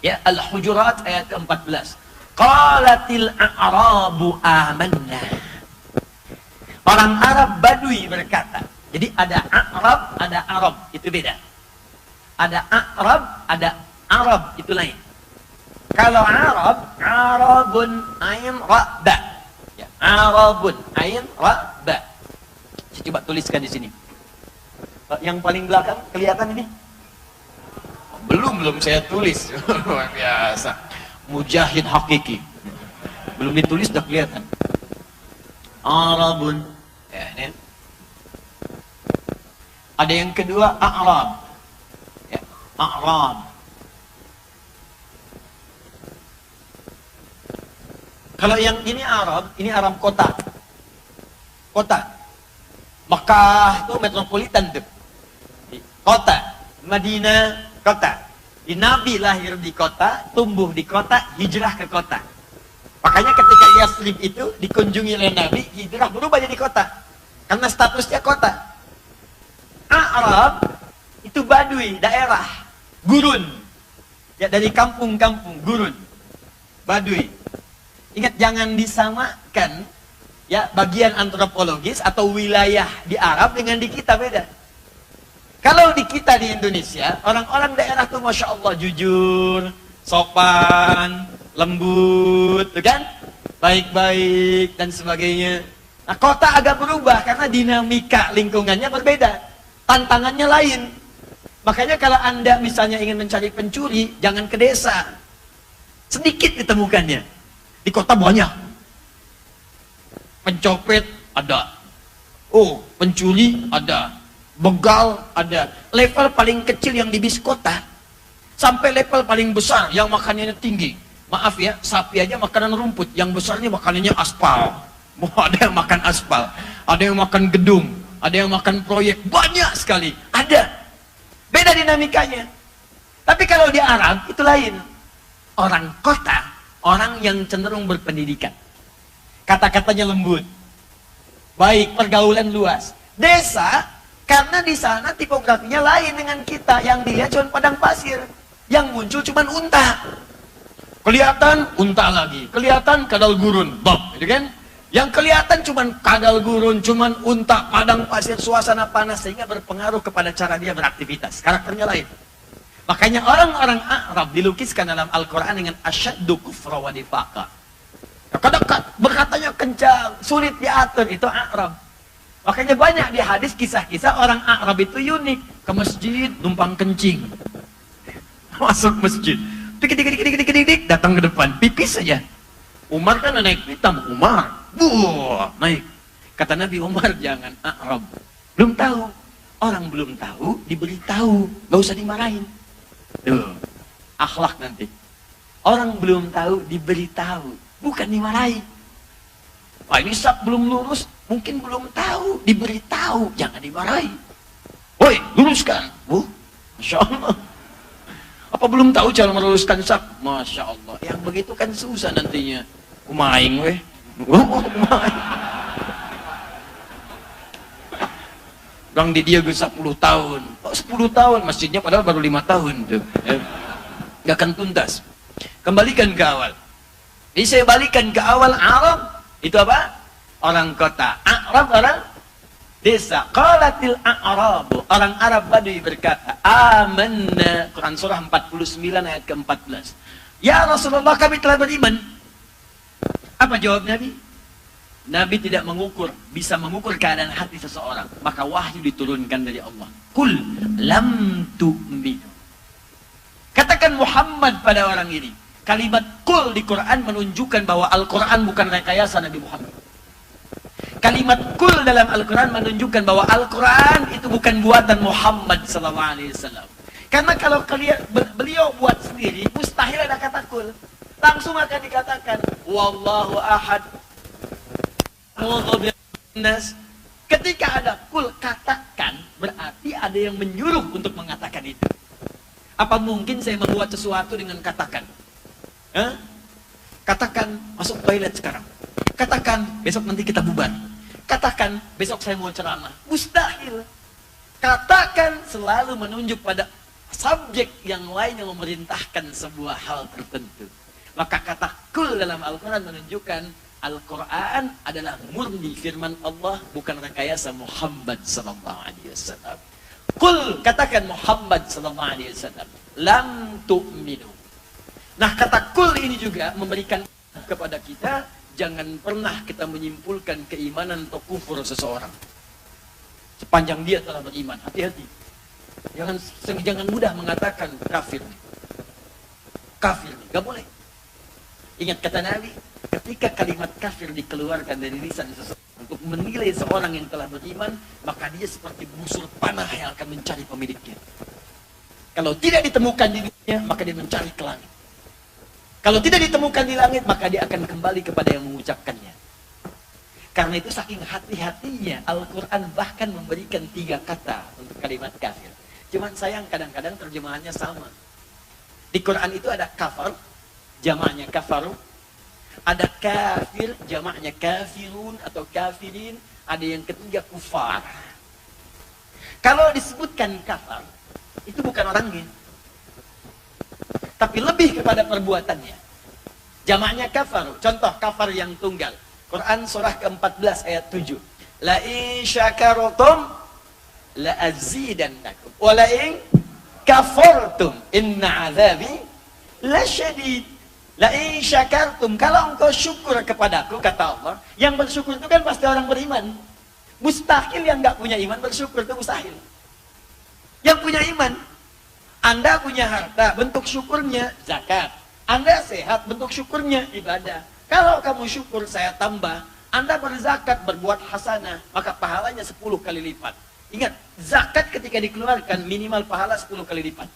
Speaker 2: Ya, Al-Hujurat ayat ke-14. Qalatil a'rabu amanna. Orang Arab Badui berkata. Jadi ada Arab, ada Arab, itu beda. Ada Arab, ada Arab, itu lain. Kalau Arab, Arabun ain ra ba. Ya, Arabun ain ra ba. Saya coba tuliskan di sini. Yang paling belakang kelihatan ini? Belum saya tulis. Luar biasa. Mujahid hakiki. Belum ditulis sudah kelihatan. Arabun. Ya, ini. Ada yang kedua A'rab. Ya, A'rab. Kalau yang ini Arab kota. Kota. Mekah itu metropolitan tuh. Kota. Madinah kota. Di Nabi lahir di kota, tumbuh di kota, hijrah ke kota. Makanya ketika Yasrib itu dikunjungi oleh Nabi, hijrah berubah jadi kota. Karena statusnya kota. Arab itu Badui, daerah, gurun. Ya, dari kampung-kampung, gurun. Badui. Ingat, jangan disamakan ya bagian antropologis atau wilayah di Arab dengan di kita, beda. Kalau di kita di Indonesia, orang-orang daerah tuh Masya Allah jujur, sopan, lembut, tuh kan? baik-baik dan sebagainya. Nah, kota agak berubah karena dinamika lingkungannya berbeda, tantangannya lain. Makanya kalau Anda misalnya ingin mencari pencuri, jangan ke desa, sedikit ditemukannya. Di kota banyak, pencopet ada, oh pencuri ada, begal ada. Level paling kecil yang di bis kota sampai level paling besar yang makanannya tinggi. Maaf ya, sapi aja makanan rumput, yang besarnya makanannya aspal. Ada yang makan aspal, ada yang makan gedung, ada yang makan proyek, banyak sekali. Ada, beda dinamikanya. Tapi kalau di Arab itu lain. Orang kota, orang yang cenderung berpendidikan, kata-katanya lembut, baik, pergaulan luas. Desa, karena di sana tipografinya lain dengan kita. Yang dilihat cuma padang pasir, yang muncul cuma unta. Kelihatan unta lagi, kelihatan kadal gurun, gitu kan? Yang kelihatan cuma kadal gurun, cuma unta, padang pasir, suasana panas, sehingga berpengaruh kepada cara dia beraktivitas. Karakternya lain. Makanya orang-orang Arab dilukiskan dalam Al-Quran dengan asyaddu kufra wa nifaqa. Kadang-kadang berkatanya kencang, sulit diatur, itu Arab. Makanya banyak di hadis kisah-kisah orang Arab itu unik. Ke masjid, numpang kencing. Masuk masjid, dik, datang ke depan, pipis saja. Umar kan naik hitam, Umar, naik. Kata Nabi, Umar jangan, Arab. Belum tahu. Orang belum tahu, diberitahu. Gak usah dimarahin. Tuh, akhlak nanti. Orang belum tahu, diberitahu. Bukan dimarahi. Wah, ini sak belum lurus, mungkin belum tahu, diberitahu. Jangan dimarahi. Woi, luruskan. Masya Allah. Apa belum tahu cara meluruskan sak? Masya Allah. Yang begitu kan susah nantinya. Kumaing weh. Bang di dia 10 tahun. Oh, 10 tahun masjidnya padahal baru 5 tahun tuh. Gak akan tuntas. Kembalikan ke awal. Jadi saya balikan ke awal. Arab itu apa? Orang kota. Arab orang desa. Qalatil a'rabu, orang Arab Badui berkata, amanna. Quran surah 49 ayat ke-14. Ya Rasulullah, kami telah beriman. Apa jawab Nabi? Nabi tidak bisa mengukur keadaan hati seseorang. Maka wahyu diturunkan dari Allah. Kul lam tu'minu. Katakan Muhammad pada orang ini. Kalimat kul di Quran menunjukkan bahwa Al-Quran bukan rekayasa Nabi Muhammad. Kalimat kul dalam Al-Quran menunjukkan bahwa Al-Quran itu bukan buatan Muhammad SAW. Karena kalau beliau buat sendiri, mustahil ada kata kul. Langsung akan dikatakan, Wallahu ahad. Ketika ada kul, katakan, berarti ada yang menyuruh untuk mengatakan itu. Apa mungkin saya membuat sesuatu dengan katakan? Katakan, masuk toilet sekarang. Katakan, besok nanti kita bubar. Katakan, besok saya mau ceramah. Mustahil. Katakan selalu menunjuk pada subjek yang lain yang memerintahkan sebuah hal tertentu. Maka kata kul dalam Al-Quran menunjukkan Al-Quran adalah murni firman Allah, bukan rekayasa Muhammad SAW. Kul, katakan Muhammad SAW. Lam tu'minu. Nah, kata kul ini juga memberikan kepada kita, jangan pernah kita menyimpulkan keimanan atau kufur seseorang sepanjang dia telah beriman. Hati-hati. Jangan mudah mengatakan kafir. Kafir, gak boleh. Ingat kata Nabi, ketika kalimat kafir dikeluarkan dari lisan seseorang untuk menilai seorang yang telah beriman, maka dia seperti busur panah yang akan mencari pemiliknya. Kalau tidak ditemukan di dunia, maka dia mencari ke langit. Kalau tidak ditemukan di langit, maka dia akan kembali kepada yang mengucapkannya. Karena itu saking hati-hatinya, Al-Quran bahkan memberikan 3 kata untuk kalimat kafir. Cuman sayang kadang-kadang terjemahannya sama. Di Quran itu ada kafar, jamaknya kafaru. Ada kafir, jamaknya kafirun atau kafirin. Ada yang ketiga kufar. Kalau disebutkan kafar, itu bukan orangnya, tapi lebih kepada perbuatannya. Jamaknya kafaru. Contoh kafar yang tunggal. Quran surah ke-14 ayat 7. La in syakartum la azidannakum wa la in kafartum inna azabi lasyadid. La in syakartum, kalau engkau syukur kepadaku, kata Allah, yang bersyukur itu kan pasti orang beriman. Mustahil yang nggak punya iman bersyukur, itu mustahil. Yang punya iman, Anda punya harta, bentuk syukurnya zakat. Anda sehat, bentuk syukurnya ibadah. Kalau kamu syukur, saya tambah. Anda berzakat, berbuat hasanah, maka pahalanya 10 kali lipat. Ingat, zakat ketika dikeluarkan minimal pahala 10 kali lipat.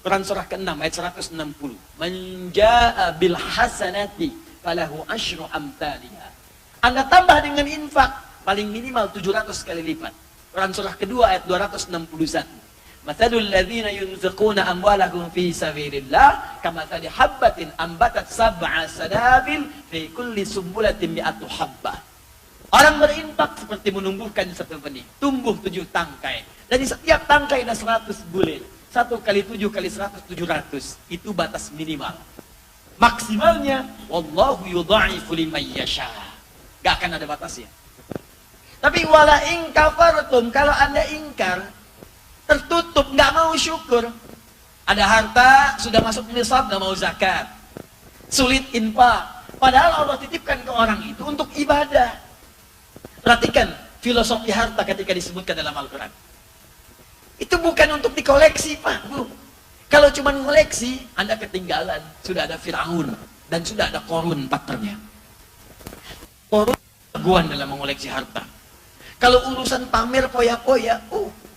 Speaker 2: Quran surah ke-6 ayat 160. Man jaa bil hasanati falahu asyru amthaliha. Anda tambah dengan infak paling minimal 700 kali lipat. Quran surah kedua ayat 261. Mathalul ladzina yunfiquna amwalahum fi sabilillah kamathali habbatin ambatat sab'a sanabil fi kulli sumbulatin mi'atu habbah. Orang berinfak seperti menumbuhkan satu benih, tumbuh 7 tangkai. Dari setiap tangkai ada 100 bulir. 1 kali 7 kali 100, 700. Itu batas minimal. Maksimalnya, wallahu yudha'ifu liman yasha. Gak akan ada batasnya. Tapi wala in kafartum, kalau Anda ingkar, tertutup, nggak mau syukur. Ada harta, sudah masuk nisab, nggak mau zakat. Sulit infak. Padahal Allah titipkan ke orang itu untuk ibadah. Perhatikan filosofi harta ketika disebutkan dalam Al-Quran. Itu bukan untuk dikoleksi, Pak, Bu. Kalau cuma koleksi, Anda ketinggalan. Sudah ada Firaun dan sudah ada Korun partnernya. Korun jagoan dalam mengoleksi harta. Kalau urusan pamer poya-poya,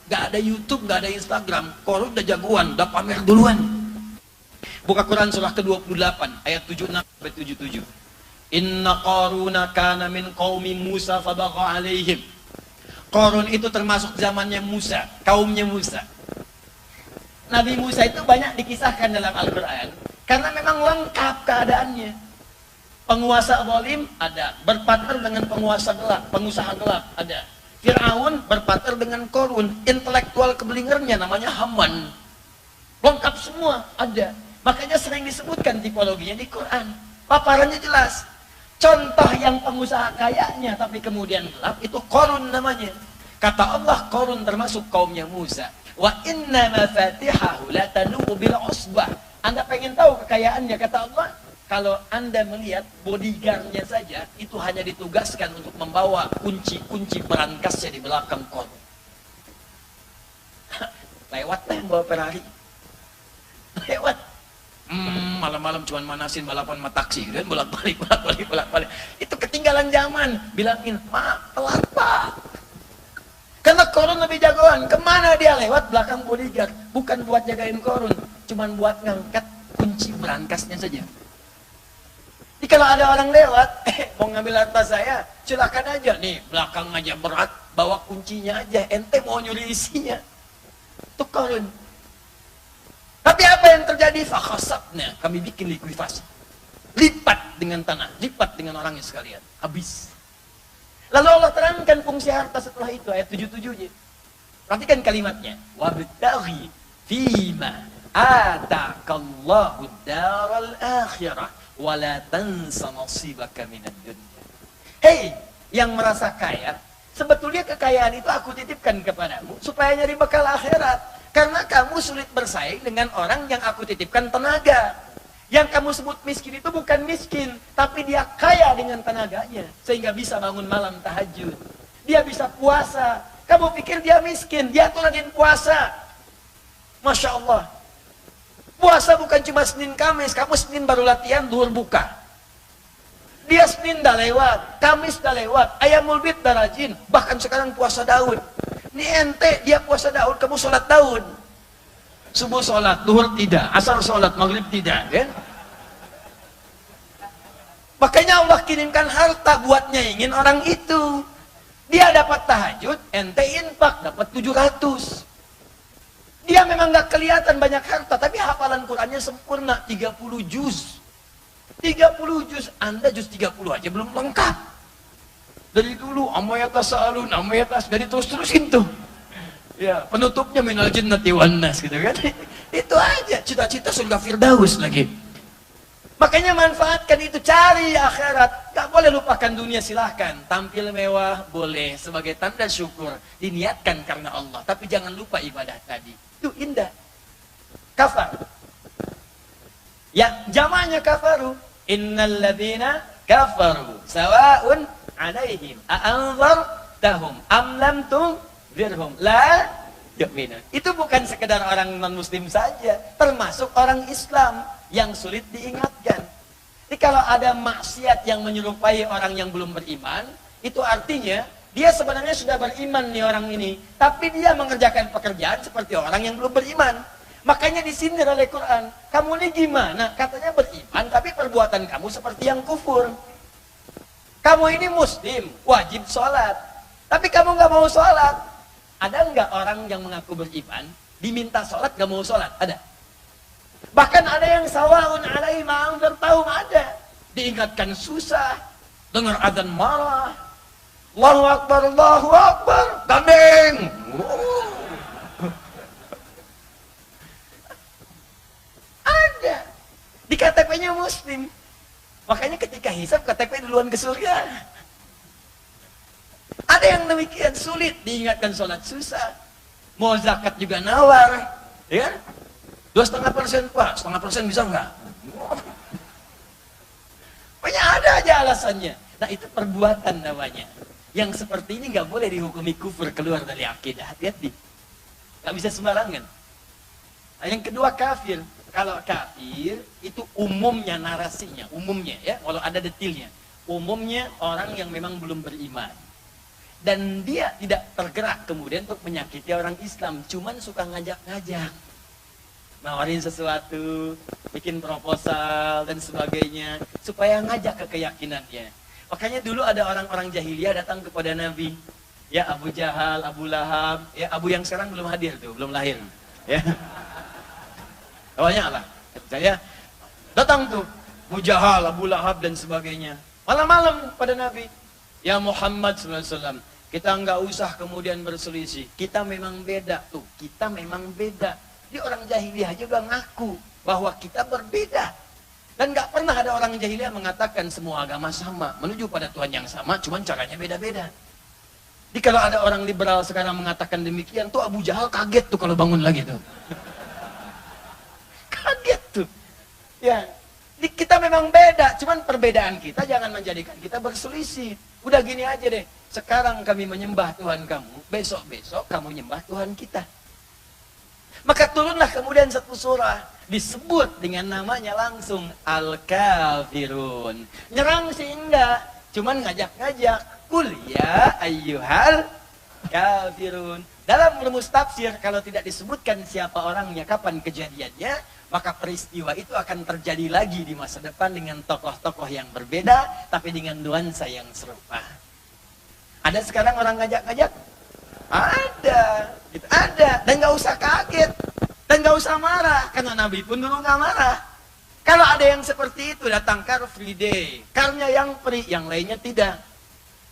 Speaker 2: gak ada YouTube, gak ada Instagram. Korun udah jagoan, udah pamer duluan. Buka Quran surah ke-28 ayat 76-77. Inna Qaruna kana min qaumi Musa fabagha alaihim. Qarun itu termasuk zamannya Musa, kaumnya Musa. Nabi Musa itu banyak dikisahkan dalam Al-Quran karena memang lengkap keadaannya. Penguasa zalim ada, berpartner dengan penguasa gelap, pengusaha gelap ada. Fir'aun berpartner dengan Qarun, intelektual kebelingernya namanya Haman. Lengkap semua ada. Makanya sering disebutkan tipologinya di Quran. Paparannya jelas. Contoh yang pengusaha kayanya tapi kemudian gelap itu Qarun namanya. Kata Allah, Qarun termasuk kaumnya Musa. Wa inna mafatihahu latanu bil usbah. Anda pengen tahu kekayaannya, kata Allah? Kalau Anda melihat bodyguardnya saja, itu hanya ditugaskan untuk membawa kunci-kunci berangkasnya di belakang Qarun. Lewat lah yang bawa Ferrari. Lewat. Malam-malam cuma manasin balapan sama taksi. Dan bolak-balik. Itu ketinggalan zaman. Bilangin, maaf, telat Pak. Karena Qarun lebih jagoan. Kemana dia lewat? Belakang bodyguard. Bukan buat jagain Qarun. Cuman buat ngangkat kunci berangkasnya saja. Jadi kalau ada orang lewat, mau ngambil harta saya, silakan aja. Nih, belakang aja berat, bawa kuncinya aja. Ente mau nyuri isinya. Itu Qarun. Tapi apa yang terjadi? Fakhasabna, kami bikin likuifasi. Lipat dengan tanah, lipat dengan orangnya sekalian. Habis. Lalu Allah terangkan fungsi harta setelah itu, ayat 77-nya. Perhatikan kalimatnya. Wabtaghi fima ataqallahu daral akhirah. Wala tansa nasibaka minad dunya. Hei, yang merasa kaya, sebetulnya kekayaan itu aku titipkan kepadamu supaya nyari bekal akhirat. Karena kamu sulit bersaing dengan orang yang aku titipkan tenaga. Yang kamu sebut miskin itu bukan miskin, tapi dia kaya dengan tenaganya sehingga bisa bangun malam tahajud. Dia bisa puasa. Kamu pikir dia miskin, dia tuh rajin puasa. Masya Allah. Puasa bukan cuma Senin Kamis, kamu Senin baru latihan, duhur buka. Dia Senin dah lewat, Kamis dah lewat, Ayamul Bid dah rajin, bahkan sekarang puasa Daud. Ini ente, dia puasa Daud, kamu sholat Daud. Subuh sholat, duhur tidak, asar sholat, maghrib tidak, kan? Makanya Allah kirimkan harta buat nyaingin orang itu. Dia dapat tahajud, ente infak, dapat 700. Dia memang gak kelihatan banyak harta, tapi hafalan Qurannya sempurna, 30 juz. 30 juz, Anda juz 30 aja belum lengkap. Dari dulu, amayatas sa'alun, amayatas, dari terus-terusin tuh. Ya, penutupnya minal jinnati wan nas, gitu kan. Itu aja, cita-cita surga Firdaus lagi. Makanya manfaatkan itu, cari akhirat. Gak boleh lupakan dunia, silahkan. Tampil mewah, boleh. Sebagai tanda syukur, diniatkan karena Allah. Tapi jangan lupa ibadah tadi. Itu indah. Kafar. Yang jamaknya kafaru. Innal ladzina kafaru sawa'un 'alaihim a'anzartahum am lam tunzirhum la yu'minun. Itu bukan sekedar orang non-muslim saja, termasuk orang Islam yang sulit diingatkan. Jadi kalau ada maksiat yang menyerupai orang yang belum beriman, itu artinya dia sebenarnya sudah beriman nih orang ini, tapi dia mengerjakan pekerjaan seperti orang yang belum beriman. Makanya disindir oleh Quran. Kamu ini gimana? Katanya beriman, tapi perbuatan kamu seperti yang kufur. Kamu ini muslim, wajib sholat, tapi kamu nggak mau sholat. Ada nggak orang yang mengaku beriman, diminta sholat nggak mau sholat? Ada. Bahkan ada yang sawa'un 'alaihim a'anzartahum, ada. Diingatkan susah, dengar adzan marah. Allahu Akbar, Allahu Akbar, gandeng. Ada. Di KTP-nya muslim. Makanya ketika hisab KTP duluan ke surga. Ada yang demikian, sulit diingatkan sholat susah. Mau zakat juga nawar. Ya? 2,5% Pak, 0,5% bisa nggak? Banyak ada aja alasannya. Nah itu perbuatan namanya. Yang seperti ini nggak boleh dihukumi kufur, keluar dari akidah. Hati-hati. Nggak bisa sembarangan. Nah, yang kedua kafir. Kalau kafir itu umumnya narasinya, umumnya ya, kalau ada detailnya. Umumnya orang yang memang belum beriman. Dan dia tidak tergerak kemudian untuk menyakiti orang Islam, cuman suka ngajak-ngajak. Nawarin sesuatu, bikin proposal dan sebagainya, supaya ngajak ke keyakinannya. Makanya dulu ada orang-orang jahiliyah datang kepada Nabi. Ya Abu Jahal, Abu Lahab, ya Abu yang sekarang belum hadir tuh, belum lahir. Ya. Banyak lah. Saya datang tuh, Abu Jahal, Abu Lahab dan sebagainya. Malam-malam pada Nabi. Ya Muhammad SAW, kita nggak usah kemudian berselisih. Kita memang beda tuh, kita memang beda. Di orang jahiliyah juga ngaku bahwa kita berbeda. Dan nggak pernah ada orang jahiliyah mengatakan semua agama sama, menuju pada Tuhan yang sama, cuman caranya beda-beda. Jadi kalau ada orang liberal sekarang mengatakan demikian, tuh Abu Jahal kaget tuh kalau bangun lagi tuh. Kaget tuh. Ya, kita memang beda, cuman perbedaan kita jangan menjadikan kita berselisih. Udah gini aja deh, sekarang kami menyembah Tuhan kamu, besok-besok kamu nyembah Tuhan kita. Maka turunlah kemudian satu surah, disebut dengan namanya langsung Al-Kafirun. Nyerang sih enggak, cuman ngajak-ngajak. Qul ya ayyuhal kafirun. Dalam rumus tafsir, kalau tidak disebutkan siapa orangnya, kapan kejadiannya, maka peristiwa itu akan terjadi lagi di masa depan dengan tokoh-tokoh yang berbeda, tapi dengan nuansa yang serupa. Ada sekarang orang ngajak-ngajak? Ada, gitu. Ada, dan nggak usah kaget, dan nggak usah marah, karena Nabi pun dulu nggak marah. Kalau ada yang seperti itu, datang Car Free Day, karnya yang free, yang lainnya tidak.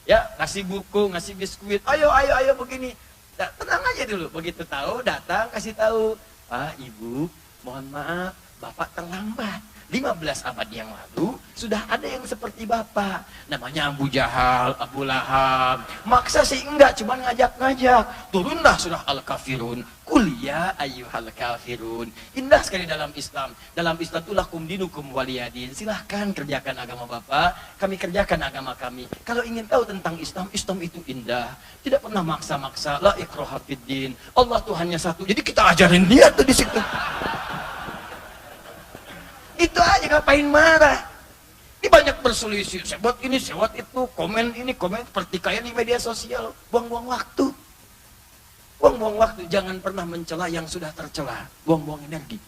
Speaker 2: Ya, ngasih buku, ngasih biskuit, ayo begini. Tenang aja dulu, begitu tahu, datang, kasih tahu, Pak, Ibu, mohon maaf, Bapak terlambat. 15 abad yang lalu, sudah ada yang seperti Bapak. Namanya Abu Jahal, Abu Lahab. Maksa sih enggak, cuman ngajak-ngajak. Turunlah surah Al-Kafirun. Qul ya ayyuhal kafirun. Indah sekali dalam Islam. Dalam Islam itu lakum dinukum waliyadin. Silahkan kerjakan agama Bapak, kami kerjakan agama kami. Kalau ingin tahu tentang Islam, Islam itu indah. Tidak pernah maksa-maksa. La ikraha fiddin. Allah Tuhannya satu. Jadi kita ajarin dia tuh di situ. Itu aja, ngapain marah? Ini banyak berselisih, saya buat ini, saya buat itu, komen ini, komen pertikaian di media sosial. Buang-buang waktu. Buang-buang waktu, jangan pernah mencela yang sudah tercela. Buang-buang energi.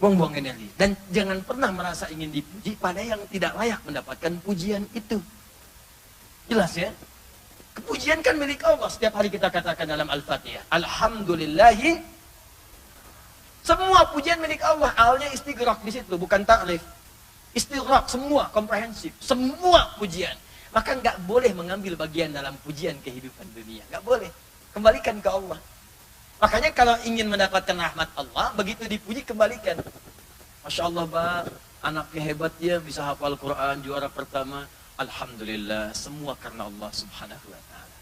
Speaker 2: Buang-buang energi. Dan jangan pernah merasa ingin dipuji pada yang tidak layak mendapatkan pujian itu. Jelas ya? Kepujian kan milik Allah. Setiap hari kita katakan dalam Al-Fatihah, Alhamdulillahi. Semua pujian milik Allah, awalnya istighraq di situ, bukan ta'rif. Istighraq, semua komprehensif, semua pujian. Maka nggak boleh mengambil bagian dalam pujian kehidupan dunia, nggak boleh. Kembalikan ke Allah. Makanya kalau ingin mendapatkan rahmat Allah, begitu dipuji kembalikan. Masya Allah, Pak, anaknya hebat ya, bisa hafal Quran, juara pertama. Alhamdulillah, semua karena Allah Subhanahu wa Ta'ala.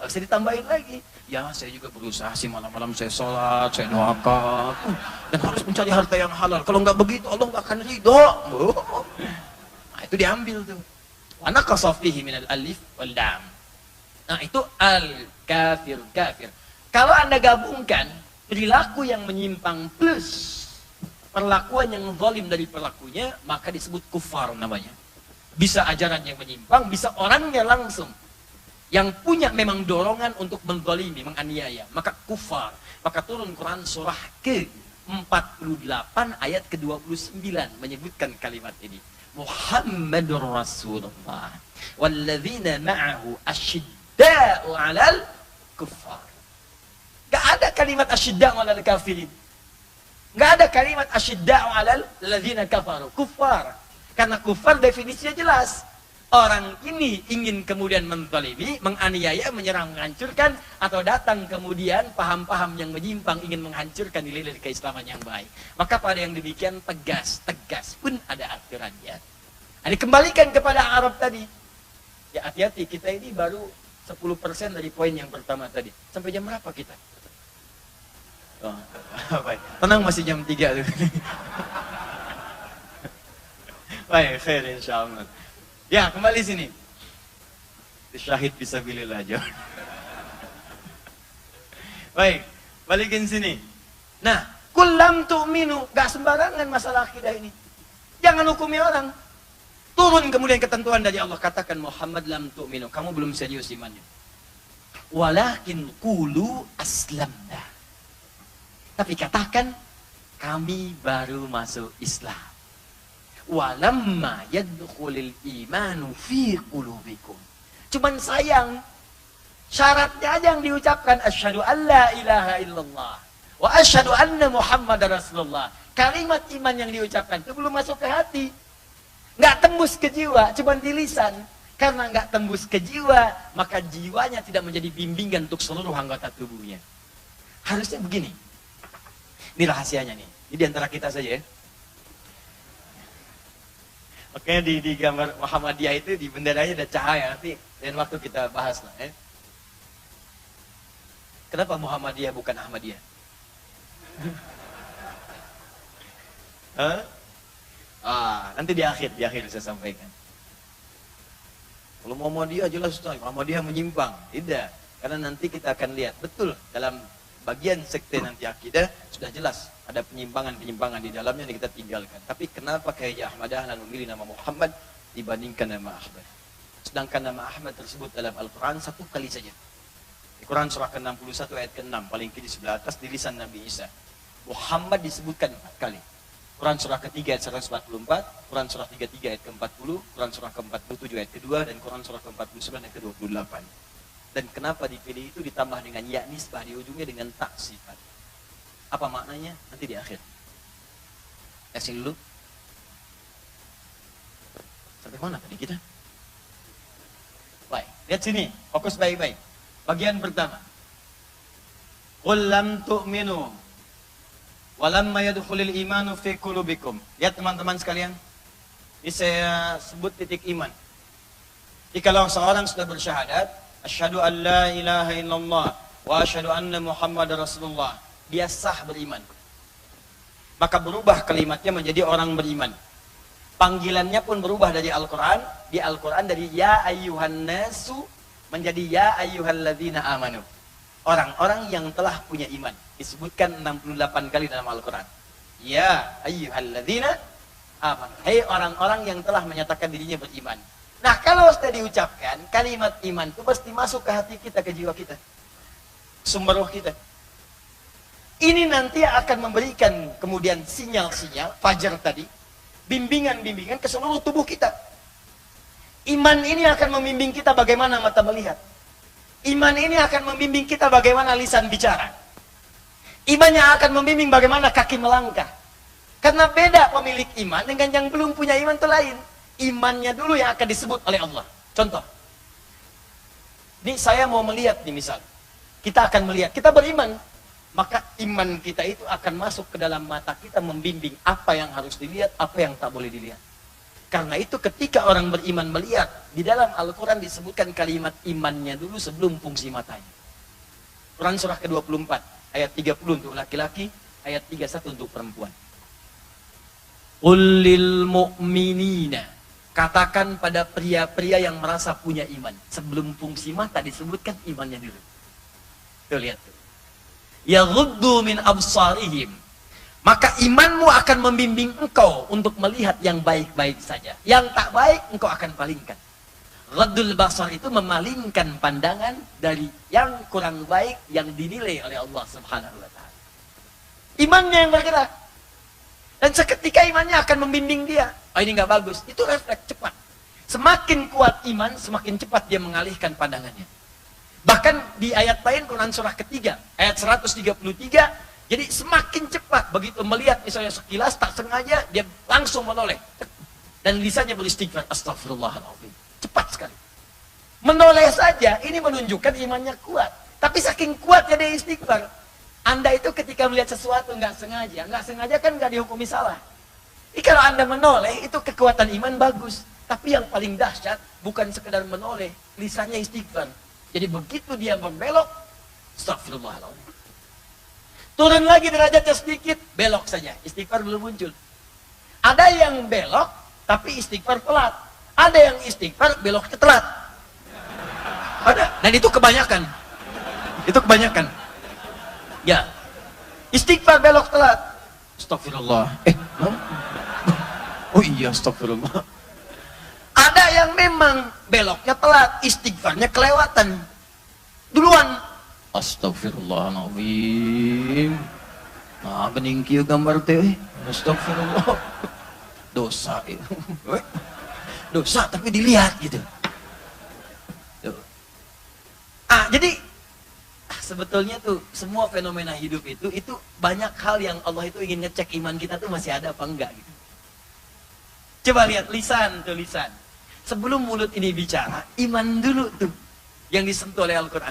Speaker 2: Harus ditambahin lagi. Ya saya juga berusaha sih, malam-malam saya sholat, saya doakan. Dan harus mencari harta yang halal. Kalau nggak begitu Allah nggak akan ridho. Nah, itu diambil tuh. Wa naqasa fihi minal alif wal lam. Nah itu al-kafir, kafir. Kalau Anda gabungkan perilaku yang menyimpang plus perlakuan yang zalim dari pelakunya, maka disebut kufar namanya. Bisa ajaran yang menyimpang, bisa orangnya langsung yang punya memang dorongan untuk menzalimi, menganiaya, maka kufar. Maka turun Quran surah ke-48 ayat ke-29 menyebutkan kalimat ini. Muhammadur Rasulullah walladzina ma'ahu asyidda'u 'alal kuffar. Gak ada kalimat asyidda'u 'alal kafirin. Gak ada kalimat asyidda'u 'alal ladzina kafaru. Kufar. Karena kufar definisinya jelas. Orang ini ingin kemudian menzalimi, menganiaya, menyerang, menghancurkan, atau datang kemudian paham-paham yang menyimpang ingin menghancurkan nilai keislaman yang baik. Maka pada yang demikian tegas pun ada aturannya. Nah, dikembalikan kepada Arab tadi. Ya hati-hati, kita ini baru 10% dari poin yang pertama tadi. Sampai jam berapa kita? Oh, baik. Tenang, masih jam 3 tuh. Baik, khair insyaallah. Ya, kembali sini. Syahid fisabilillah aja. Baik, balikin sini. Nah, kullam tu'minu, gak sembarangan masalah akidah ini. Jangan hukumi orang. Turun kemudian ketentuan dari Allah, katakan Muhammad lam tu'minu, kamu belum serius imannya. Walakin qulu aslamna. Tapi katakan kami baru masuk Islam. Walamma yadkhulul imanu fi qulubikum. Cuman sayang syaratnya aja yang diucapkan, asyhadu alla ilaha illallah wa asyhadu anna muhammadar rasulullah. Kalimat iman yang diucapkan itu belum masuk ke hati. Enggak tembus ke jiwa, cuman di lisan. Karena enggak tembus ke jiwa, maka jiwanya tidak menjadi bimbingan untuk seluruh anggota tubuhnya. Harusnya begini. Ini rahasianya nih. Ini di antara kita saja ya. Oke, di gambar Muhammadiyah itu di benderanya ada cahaya, nanti dan waktu kita bahas lah ya. Kenapa Muhammadiyah bukan Ahmadiyah? Nanti di akhir saya sampaikan. Kalau Muhammadiyah jelas Muhammadiyah menyimpang. Tidak, karena nanti kita akan lihat betul dalam bagian sekte nanti akidah sudah jelas ada penyimpangan-penyimpangan di dalamnya yang kita tinggalkan. Tapi kenapa Kiai Ahmadah lalu memilih nama Muhammad dibandingkan nama Ahmad? Sedangkan nama Ahmad tersebut dalam Al-Quran satu kali saja. Di Quran surah ke-61 ayat ke-6 paling kiri sebelah atas di lisan Nabi Isa. Muhammad disebutkan 4 kali. Quran surah ketiga ayat 144, Quran surah 33 ayat ke-40, Quran surah ke-47 ayat ke-2, dan Quran surah ke-49 ayat ke-28. Dan kenapa dipilih itu ditambah dengan ya nisbah di ujungnya dengan tak sifat. Apa maknanya? Nanti di akhir. Kasih dulu. Sampai mana tadi kita? Baik, lihat sini, fokus baik-baik. Bagian pertama. Qul lam tu'minu walamma yadkhulul imanu fi qulubikum. Lihat teman-teman sekalian. Ini saya sebut titik iman. Jikalau seorang sudah bersyahadat, asyhadu an la ilaha illallah wa asyhadu anna muhammadar rasulullah, dia sah beriman. Maka berubah kalimatnya menjadi orang beriman. Panggilannya pun berubah dari Al-Quran. Di Al-Quran dari ya ayyuhan nasu menjadi ya ayyuhalladzina amanu. Orang-orang yang telah punya iman. Disebutkan 68 kali dalam Al-Quran. Ya ayyuhalladzina amanu. Hei orang-orang yang telah menyatakan dirinya beriman. Nah, kalau sudah diucapkan, kalimat iman itu pasti masuk ke hati kita, ke jiwa kita. Sumber roh kita. Ini nanti akan memberikan kemudian sinyal-sinyal, fajar tadi, bimbingan-bimbingan ke seluruh tubuh kita. Iman ini akan membimbing kita bagaimana mata melihat. Iman ini akan membimbing kita bagaimana lisan bicara. Iman yang akan membimbing bagaimana kaki melangkah. Karena beda pemilik iman dengan yang belum punya iman itu lain. Imannya dulu yang akan disebut oleh Allah. Contoh. Ini saya mau melihat nih misal. Kita akan melihat, kita beriman. Maka iman kita itu akan masuk ke dalam mata kita membimbing apa yang harus dilihat, apa yang tak boleh dilihat. Karena itu ketika orang beriman melihat, di dalam Al-Quran disebutkan kalimat imannya dulu sebelum fungsi matanya. Quran surah ke-24, ayat 30 untuk laki-laki, ayat 31 untuk perempuan. Qul lil mu'minina, katakan pada pria-pria yang merasa punya iman. Sebelum fungsi mata disebutkan imannya dulu. Tuh lihat tuh. Yaghuddu min absarihim. Maka imanmu akan membimbing engkau untuk melihat yang baik-baik saja. Yang tak baik engkau akan palingkan. Ghaddul basar itu memalingkan pandangan dari yang kurang baik yang dinilai oleh Allah Subhanahu wa taala. Imannya yang bergerak. Dan seketika imannya akan membimbing dia. Oh, ini nggak bagus. Itu refleks cepat. Semakin kuat iman, semakin cepat dia mengalihkan pandangannya. Bahkan di ayat lain Quran surah ketiga, ayat 133, jadi semakin cepat begitu melihat misalnya sekilas tak sengaja dia langsung menoleh dan lisannya beristighfar, astagfirullahaladzim. Cepat sekali. Menoleh saja ini menunjukkan imannya kuat. Tapi saking kuatnya dia istighfar. Anda itu ketika melihat sesuatu nggak sengaja kan nggak dihukumi salah. Jadi kalau Anda menoleh itu kekuatan iman bagus. Tapi yang paling dahsyat bukan sekedar menoleh, lisannya istighfar. Jadi begitu dia berbelok, astagfirullahaladzim. Turun lagi derajatnya sedikit, belok saja. Istighfar belum muncul. Ada yang belok, tapi istighfar telat. Ada yang istighfar, beloknya telat. Ada. Dan itu kebanyakan. Itu kebanyakan. Ya. Istighfar belok telat. Astagfirullah. Oh iya, astagfirullah. Ada yang memang beloknya telat, istighfarnya kelewatan. Duluan. Astagfirullahaladzim. Nah, bening kieu gambar teh. Astagfirullah. Dosa itu. Dosa tapi dilihat gitu. Jadi sebetulnya tuh semua fenomena hidup itu banyak hal yang Allah itu ingin ngecek iman kita tuh masih ada apa enggak gitu. Coba lihat lisan tuh lisan. Sebelum mulut ini bicara, iman dulu tuh yang disentuh oleh Al-Quran.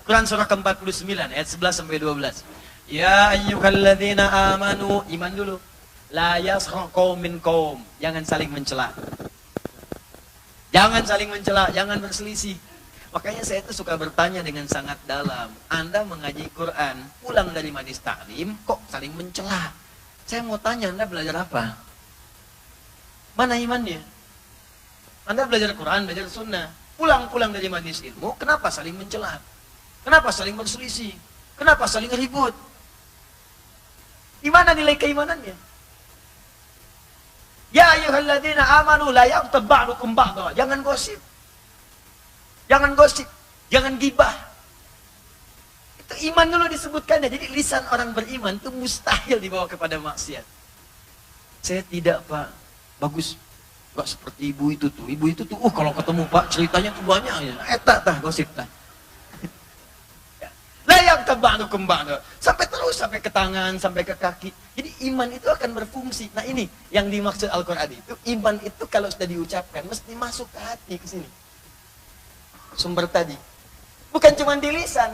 Speaker 2: Quran surah ke-49 ayat 11 sampai 12. Ya ayyuhalladzina amanu, iman dulu. La yaskhar qaum min qaum, jangan saling mencela. Jangan saling mencela, jangan berselisih. Makanya saya itu suka bertanya dengan sangat dalam. Anda mengaji Quran, pulang dari majlis taklim kok saling mencela? Saya mau tanya, Anda belajar apa? Mana imannya? Anda belajar Quran, belajar sunnah. Pulang dari majlis ilmu, kenapa saling mencela? Kenapa saling berselisih? Kenapa saling ribut? Di mana nilai keimanannya? Ya ayyuhalladzina amanu la yaghtab ba'dukum ba'dha. Jangan gosip. Jangan gosip, jangan gibah. Itu iman dulu disebutkannya. Jadi lisan orang beriman itu mustahil dibawa kepada maksiat. Saya tidak, Pak. Bagus. Gak seperti ibu itu tuh. Ibu itu tuh, kalau ketemu Pak ceritanya tuh banyak ya. Eta tah gosip tah. Layak tabanukum ba'da. Sampai terus, sampai ke tangan, sampai ke kaki. Jadi iman itu akan berfungsi. Nah ini yang dimaksud Al-Quran itu. Iman itu kalau sudah diucapkan, mesti masuk ke hati, ke sini. Sumber tadi. Bukan cuma di lisan.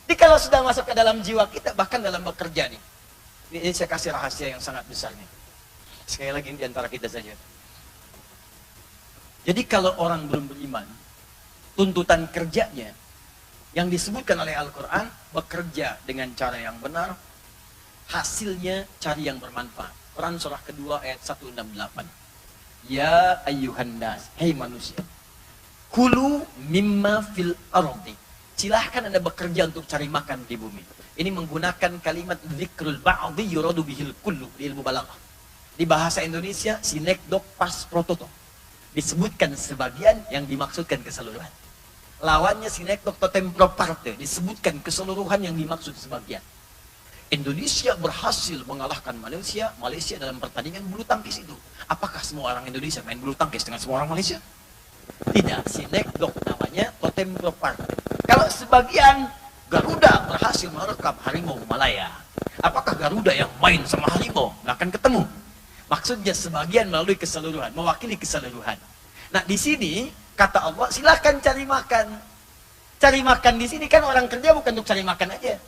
Speaker 2: Jadi kalau sudah masuk ke dalam jiwa kita, bahkan dalam bekerja nih. Ini saya kasih rahasia yang sangat besar nih. Sekali lagi di antara kita saja. Jadi kalau orang belum beriman, tuntutan kerjanya, yang disebutkan oleh Al-Quran, bekerja dengan cara yang benar, hasilnya cari yang bermanfaat. Quran surah kedua ayat 168. Ya ayyuhan nas, hei manusia, kulu mimma fil ardi. Silahkan Anda bekerja untuk cari makan di bumi. Ini menggunakan kalimat dzikrul ba'dhi yuradu bihil kullu di ilmu balaghah. Di bahasa Indonesia, sinekdok pas prototo. Disebutkan sebagian yang dimaksudkan keseluruhan. Lawannya sinekdok totem pro parte, disebutkan keseluruhan yang dimaksud sebagian. Indonesia berhasil mengalahkan Malaysia dalam pertandingan bulu tangkis itu. Apakah semua orang Indonesia main bulu tangkis dengan semua orang Malaysia? Tidak, sinekdok namanya totem pro parte. Kalau sebagian Garuda berhasil merekam harimau Malaya. Apakah Garuda yang main sama harimau? Nggak akan ketemu. Maksudnya sebagian melalui keseluruhan, mewakili keseluruhan. Nah di sini kata Allah, silahkan cari makan. Cari makan di sini kan orang kerja bukan untuk cari makan aja,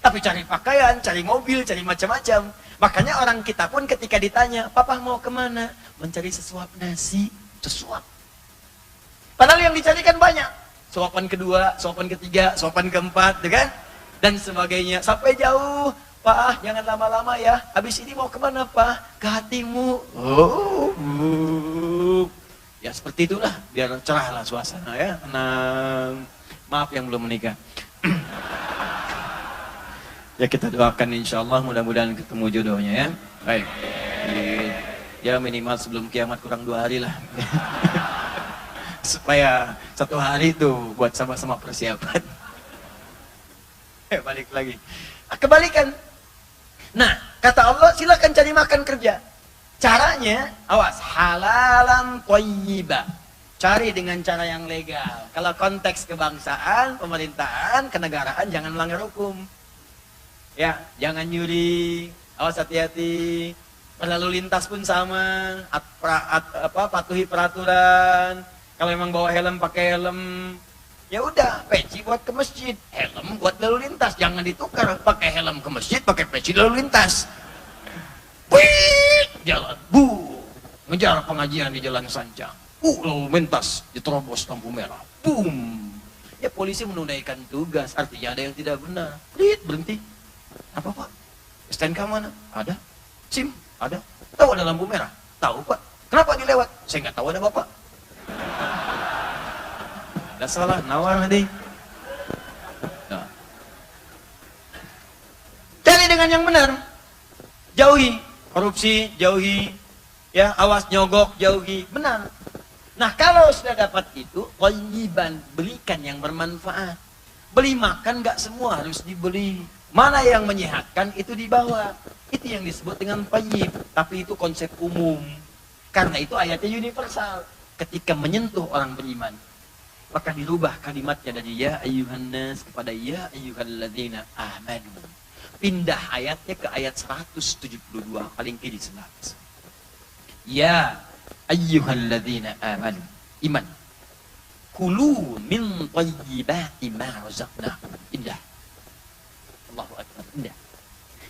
Speaker 2: tapi cari pakaian, cari mobil, cari macam-macam. Makanya orang kita pun ketika ditanya, papa mau kemana? Mencari sesuap nasi, sesuap. Padahal yang dicarikan banyak. Suapan kedua, suapan ketiga, suapan keempat, kan? Dan sebagainya. Sampai jauh, Pak, jangan lama-lama ya. Habis ini mau kemana, Pak? Ke hatimu. Ya seperti itulah, biar cerahlah suasana ya. Tenang. Maaf yang belum menikah. Ya kita doakan insya Allah mudah-mudahan ketemu jodohnya ya. Baik. Ya minimal sebelum kiamat kurang 2 hari lah. Supaya 1 hari itu buat sama-sama persiapan. Balik lagi. Kebalikan. Nah, kata Allah silakan cari makan kerja. Caranya, awas, halalan thayyiba. Cari dengan cara yang legal. Kalau konteks kebangsaan, pemerintahan, kenegaraan, jangan melanggar hukum. Ya, jangan nyuri, awas hati-hati. Berlalu lintas pun sama, patuhi peraturan. Kalau memang bawa helm, pakai helm. Ya udah, peci buat ke masjid, helm buat lalu lintas. Jangan ditukar, pakai helm ke masjid, pakai peci lalu lintas. Wih, jalan, ngejar pengajian di jalan Sancang. Lalu lintas, diterobos lampu merah. Boom. Ya polisi menunaikan tugas, artinya ada yang tidak benar. Berhenti. Apa Pak? STNK mana? Ada. SIM? Ada. Tahu ada lampu merah? Tahu Pak. Kenapa dilewat? Saya nggak tahu ada Bapak. Ada salah, nawar nanti. Nah. Cari dengan yang benar. Jauhi korupsi, jauhi. Ya, awas nyogok, jauhi. Benar. Nah, kalau sudah dapat itu, thayyiban, belikan yang bermanfaat. Beli makan nggak semua harus dibeli. Mana yang menyehatkan itu dibawa. Itu yang disebut dengan thayyib. Tapi itu konsep umum. Karena itu ayatnya universal. Ketika menyentuh orang beriman, maka dirubah kalimatnya dari ya ayyuhan nas kepada ya ayyuhalladzina amanu. Pindah ayatnya ke ayat 172 paling kiri sebelah. Ya ayyuhalladzina amanu. Iman. Kulu min thayyibati ma razaqnakum. Indah. Allahu Akbar. Indah.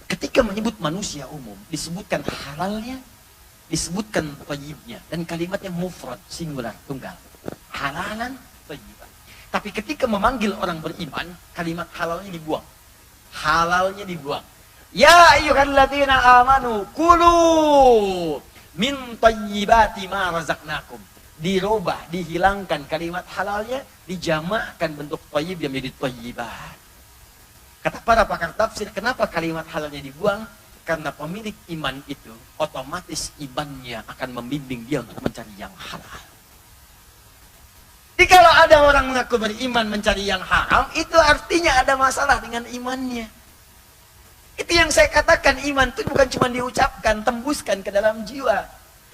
Speaker 2: Ketika menyebut manusia umum, disebutkan halalnya, disebutkan thayyibnya, dan kalimatnya mufrad, singular, tunggal. Halalan, thayyiban. Tapi ketika memanggil orang beriman, kalimat halalnya dibuang. Halalnya dibuang. Ya ayyuhalladzina amanu, kulu min thayyibati ma razaqnakum. Dirubah, dihilangkan kalimat halalnya, dijamakkan bentuk thayyib yang menjadi thayyibat. Kata para pakar tafsir, kenapa kalimat halalnya dibuang? Karena pemilik iman itu, otomatis imannya akan membimbing dia untuk mencari yang halal. Jadi kalau ada orang mengaku beriman mencari yang haram, itu artinya ada masalah dengan imannya. Itu yang saya katakan, iman itu bukan cuma diucapkan, tembuskan ke dalam jiwa.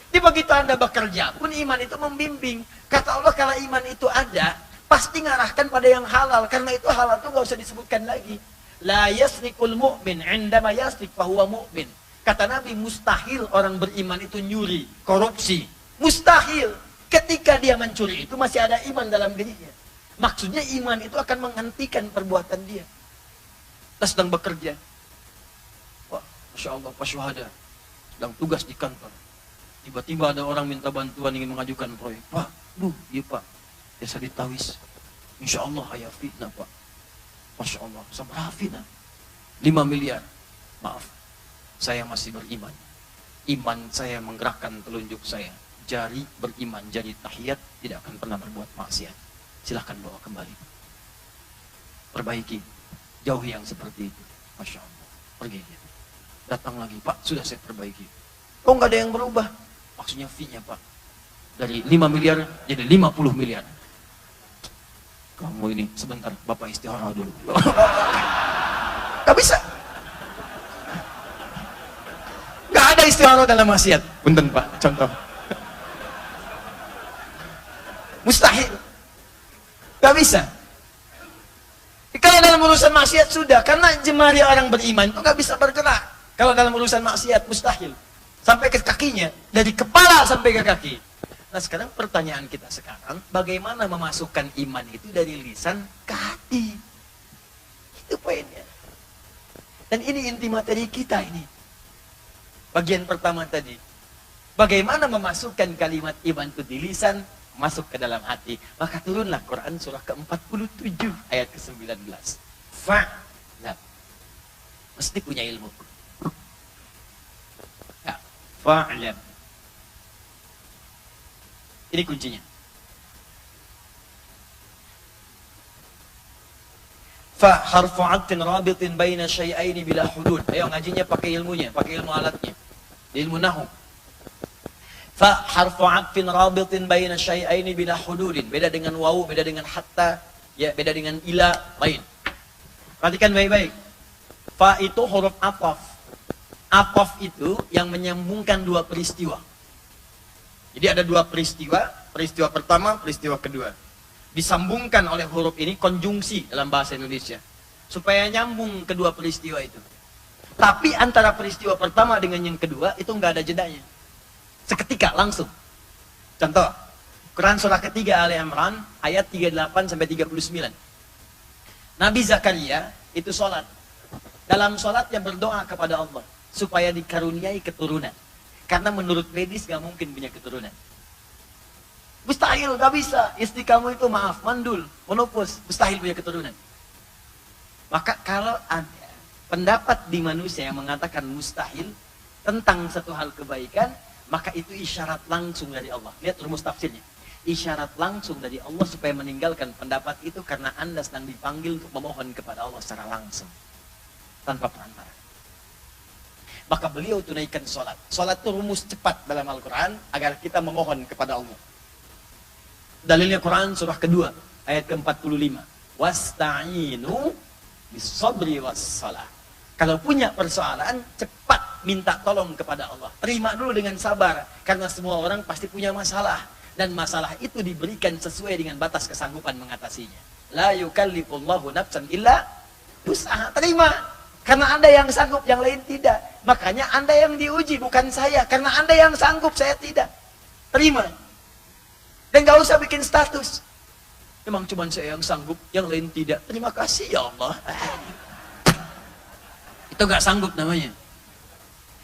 Speaker 2: Jadi begitu Anda bekerja pun iman itu membimbing. Kata Allah kalau iman itu ada, pasti ngarahkan pada yang halal. Karena itu halal itu nggak usah disebutkan lagi. La yasrikul mu'min indama yasrik fahuwa mu'min. Kata Nabi, mustahil orang beriman itu nyuri, korupsi. Mustahil. Ketika dia mencuri itu masih ada iman dalam dirinya. Maksudnya iman itu akan menghentikan perbuatan dia. Kita sedang bekerja. Wah, Masya Allah, Pak Syuhada. Sedang tugas di kantor. Tiba-tiba ada orang minta bantuan ingin mengajukan proyek. Pak, iya Pak. Desa ditawis. Insya Allah ayah fitnah Pak. Masya Allah, seberapa fitnah? 5 miliar. Maaf, saya masih beriman. Iman saya menggerakkan telunjuk saya. Jari beriman, jari tahiyat tidak akan pernah berbuat maksiat. Silahkan bawa kembali. Perbaiki. Jauhi yang seperti itu. Masya Allah. Pergi dia. Datang lagi, Pak, sudah saya perbaiki. Kok nggak ada yang berubah? Maksudnya fee-nya Pak. Dari 5 miliar jadi 50 miliar. Kamu ini sebentar, Bapak istirahat dulu. Gak bisa. Gak ada istirahat dalam maksiat. Punten Pak, contoh. Mustahil. Gak bisa. Kalau dalam urusan maksiat sudah, karena jemari orang beriman itu gak bisa bergerak. Kalau dalam urusan maksiat mustahil. Sampai ke kakinya, dari kepala sampai ke kaki. Nah sekarang pertanyaan kita sekarang, bagaimana memasukkan iman itu dari lisan ke hati? Itu poinnya. Dan ini inti materi kita ini. Bagian pertama tadi. Bagaimana memasukkan kalimat iman itu di lisan, masuk ke dalam hati. Maka turunlah Quran surah ke-47 ayat ke-19. Fa'lam. Mesti punya ilmu. Ya, fa'lam. Ini kuncinya. Fa harfu 'atfin rabitin baina syai'aini bila hudud. Ayo ngajinya pakai ilmunya, pakai ilmu alatnya. Ilmu nahwu. Fa harfu 'atfin rabitin baina syai'aini bila hududin. Beda dengan wawu, beda dengan hatta, ya beda dengan ila, lain. Perhatikan baik-baik. Fa itu huruf ataf. Ataf itu yang menyambungkan dua peristiwa. Jadi ada dua peristiwa, peristiwa pertama, peristiwa kedua. Disambungkan oleh huruf ini konjungsi dalam bahasa Indonesia. Supaya nyambung kedua peristiwa itu. Tapi antara peristiwa pertama dengan yang kedua itu nggak ada jedanya. Seketika, langsung. Contoh, Quran surah ketiga Ali Imran, ayat 38-39. Nabi Zakaria itu sholat. Dalam sholatnya berdoa kepada Allah. Supaya dikaruniai keturunan. Karena menurut medis nggak mungkin punya keturunan. Mustahil, gak bisa. Istri kamu itu maaf, mandul, monopos, mustahil punya keturunan. Maka kalau ada pendapat di manusia yang mengatakan mustahil tentang satu hal kebaikan, maka itu isyarat langsung dari Allah. Lihat rumus tafsirnya. Isyarat langsung dari Allah supaya meninggalkan pendapat itu karena Anda sedang dipanggil untuk memohon kepada Allah secara langsung. Tanpa perantara. Maka beliau tunaikan sholat. Sholat itu rumus cepat dalam Al-Quran agar kita memohon kepada Allah. Dalilnya Quran surah kedua ayat ke-45. Wasta'inu bis-sabri was-salah. Kalau punya persoalan, cepat minta tolong kepada Allah. Terima dulu dengan sabar karena semua orang pasti punya masalah dan masalah itu diberikan sesuai dengan batas kesanggupan mengatasinya. La yukallifullahu nafsan illa wus'aha. Terima karena Anda yang sanggup, yang lain tidak. Makanya Anda yang diuji bukan saya karena Anda yang sanggup, saya tidak. Terima. Dan gak usah bikin status. Memang cuma saya yang sanggup, yang lain tidak. Terima kasih ya Allah. Itu gak sanggup namanya.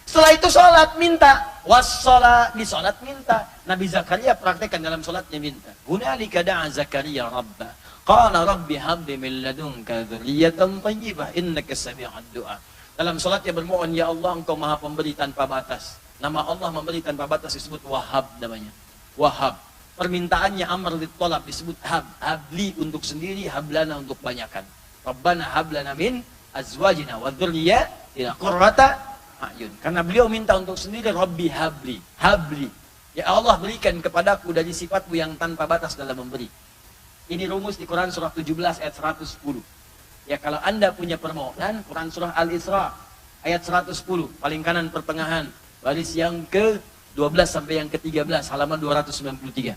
Speaker 2: Setelah itu sholat minta. Wassalat, di sholat minta. Nabi Zakaria praktekkan dalam sholatnya minta. Hunalika da'a Zakaria Rabbah. Qala Rabbi habli min ladunka dzurriyyatan thayyibah innaka sami'ud du'a. Dalam sholatnya bermohon, ya Allah engkau maha pemberi tanpa batas. Nama Allah memberi tanpa batas disebut Wahhab namanya. Wahhab. Permintaannya amr ditolak disebut hab. Habli untuk sendiri, hablana untuk banyakan. Rabbana hablana min azwajina wa dzurriyyatina qurrata a'yun. Karena beliau minta untuk sendiri, Rabbi habli, habli. Ya Allah berikan kepadaku dari sifatmu yang tanpa batas dalam memberi. Ini rumus di Quran surah 17 ayat 110. Ya kalau Anda punya permohonan, Quran surah Al-Isra ayat 110, paling kanan pertengahan, baris yang ke-12 sampai yang ke-13, halaman 293.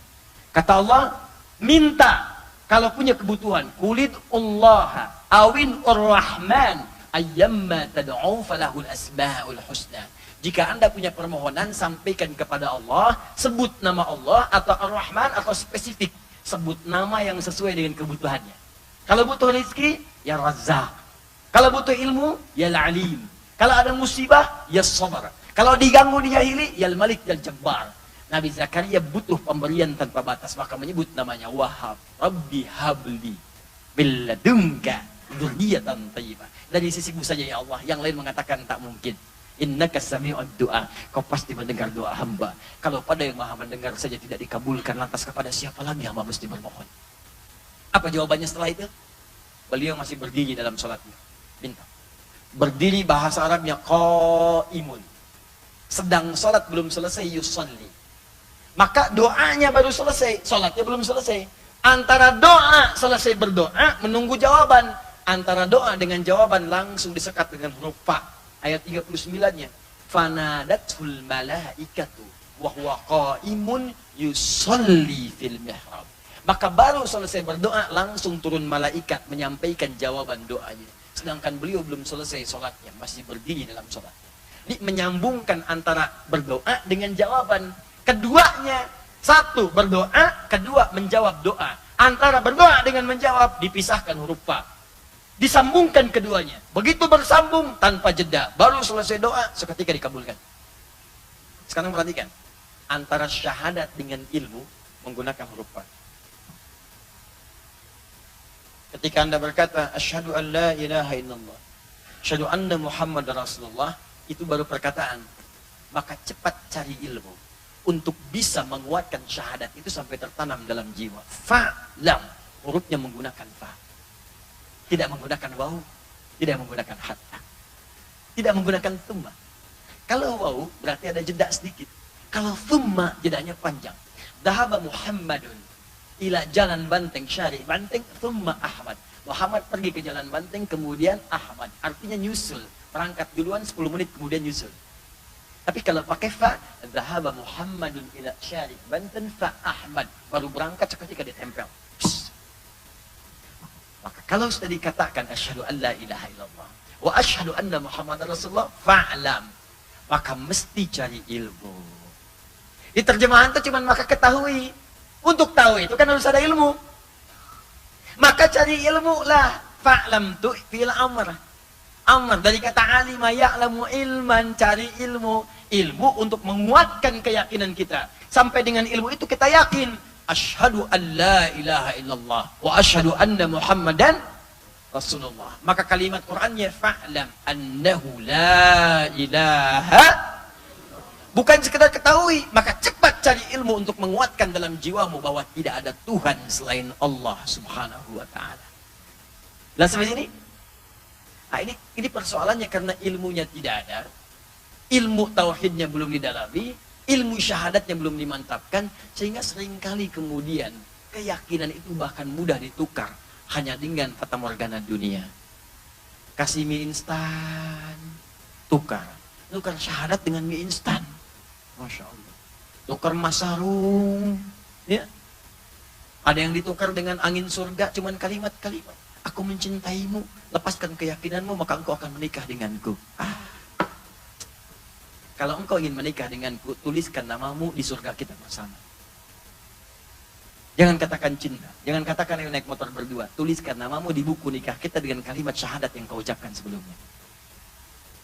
Speaker 2: Kata Allah, minta kalau punya kebutuhan. Kulid Allah awin ar-Rahman ayyamma tad'u falahul asmaul husna. Jika Anda punya permohonan, sampaikan kepada Allah, sebut nama Allah atau Ar-Rahman atau spesifik, sebut nama yang sesuai dengan kebutuhannya. Kalau butuh rezeki, ya Razzaq. Kalau butuh ilmu, ya Al-Alim. Kalau ada musibah, ya Sabar. Kalau diganggu dijahili, ya Al-Malik dan Jabbar. Nabi Zakaria butuh pemberian tanpa batas, maka menyebut namanya Wahhab. Rabbi habli min ladunka dzurriyyatan thayyibah. Dari sisimu saja ya Allah, yang lain mengatakan tak mungkin. Innaka sami'ud du'a. Kau pasti mendengar doa hamba. Kalau pada yang maha mendengar saja tidak dikabulkan, lantas kepada siapa lagi hamba mesti bermohon? Apa jawabannya setelah itu? Beliau masih berdiri dalam sholatnya. Minta. Berdiri bahasa Arabnya qaimun. Sedang sholat belum selesai, yusalli. Maka doanya baru selesai, sholatnya belum selesai. Antara doa selesai berdoa, menunggu jawaban. Antara doa dengan jawaban langsung disekat dengan huruf fa. Ayat 39-nya. Fanadatul malaikatu wa huwa qaimun yusalli fil mihrab. Maka baru selesai berdoa, langsung turun malaikat menyampaikan jawaban doanya. Sedangkan beliau belum selesai sholatnya, masih berdiri dalam sholat. Ini menyambungkan antara berdoa dengan jawaban. Keduanya, satu berdoa, kedua menjawab doa. Antara berdoa dengan menjawab dipisahkan huruf fa. Disambungkan keduanya. Begitu bersambung tanpa jeda. Baru selesai doa, seketika dikabulkan. Sekarang perhatikan. Antara syahadat dengan ilmu menggunakan huruf fa. Ketika Anda berkata, asyhadu an la ilaha illallah, asyhadu anna Muhammad Rasulullah, itu baru perkataan. Maka cepat cari ilmu untuk bisa menguatkan syahadat itu sampai tertanam dalam jiwa. Fa'lam, hurufnya menggunakan fa. Tidak menggunakan waw, tidak menggunakan hatta. Tidak menggunakan thumma. Kalau waw berarti ada jeda sedikit. Kalau thumma jedanya panjang. Dhahaba Muhammadun ila jalan Banteng Syari. Banteng thumma Ahmad. Muhammad pergi ke jalan Banteng kemudian Ahmad. Artinya nyusul. Berangkat duluan 10 menit kemudian nyusul. Tapi kalau pakai fa, dhahaba Muhammadun ila Syari Banten fa Ahmad. Baru berangkat seketika ditempel. Psst. Maka kalau sudah dikatakan asyhadu an la ilaha illallah wa asyhadu anna Muhammad Rasulullah fa'lam, maka mesti cari ilmu. Di terjemahan itu cuma maka ketahui. Untuk tahu itu kan harus ada ilmu. Maka cari ilmu lah. Fa'lam tu fil amr. Amr dari kata alima ya'lamu ilman, cari ilmu. Ilmu untuk menguatkan keyakinan kita. Sampai dengan ilmu itu kita yakin. Asyhadu an la ilaha illallah wa asyhadu anna Muhammadan Rasulullah. Maka kalimat Qur'annya fa'lam annahu la ilaha. Bukan sekedar ketahui, maka cepat cari ilmu untuk menguatkan dalam jiwamu bahwa tidak ada Tuhan selain Allah Subhanahu wa taala. Lah sampai sini? Nah, ini persoalannya karena ilmunya tidak ada. Ilmu tauhidnya belum didalami, ilmu syahadatnya belum dimantapkan, sehingga seringkali kemudian keyakinan itu bahkan mudah ditukar hanya dengan fata morgana dunia. Kasih mie instan, tukar syahadat dengan mie instan. Masya Allah. Tukar emas sarung, ya. Ada yang ditukar dengan angin surga, cuman kalimat-kalimat. Aku mencintaimu, lepaskan keyakinanmu, maka engkau akan menikah denganku. Kalau engkau ingin menikah denganku, tuliskan namamu di surga kita bersama. Jangan katakan cinta, jangan katakan yang naik motor berdua. Tuliskan namamu di buku nikah kita dengan kalimat syahadat yang kau ucapkan sebelumnya.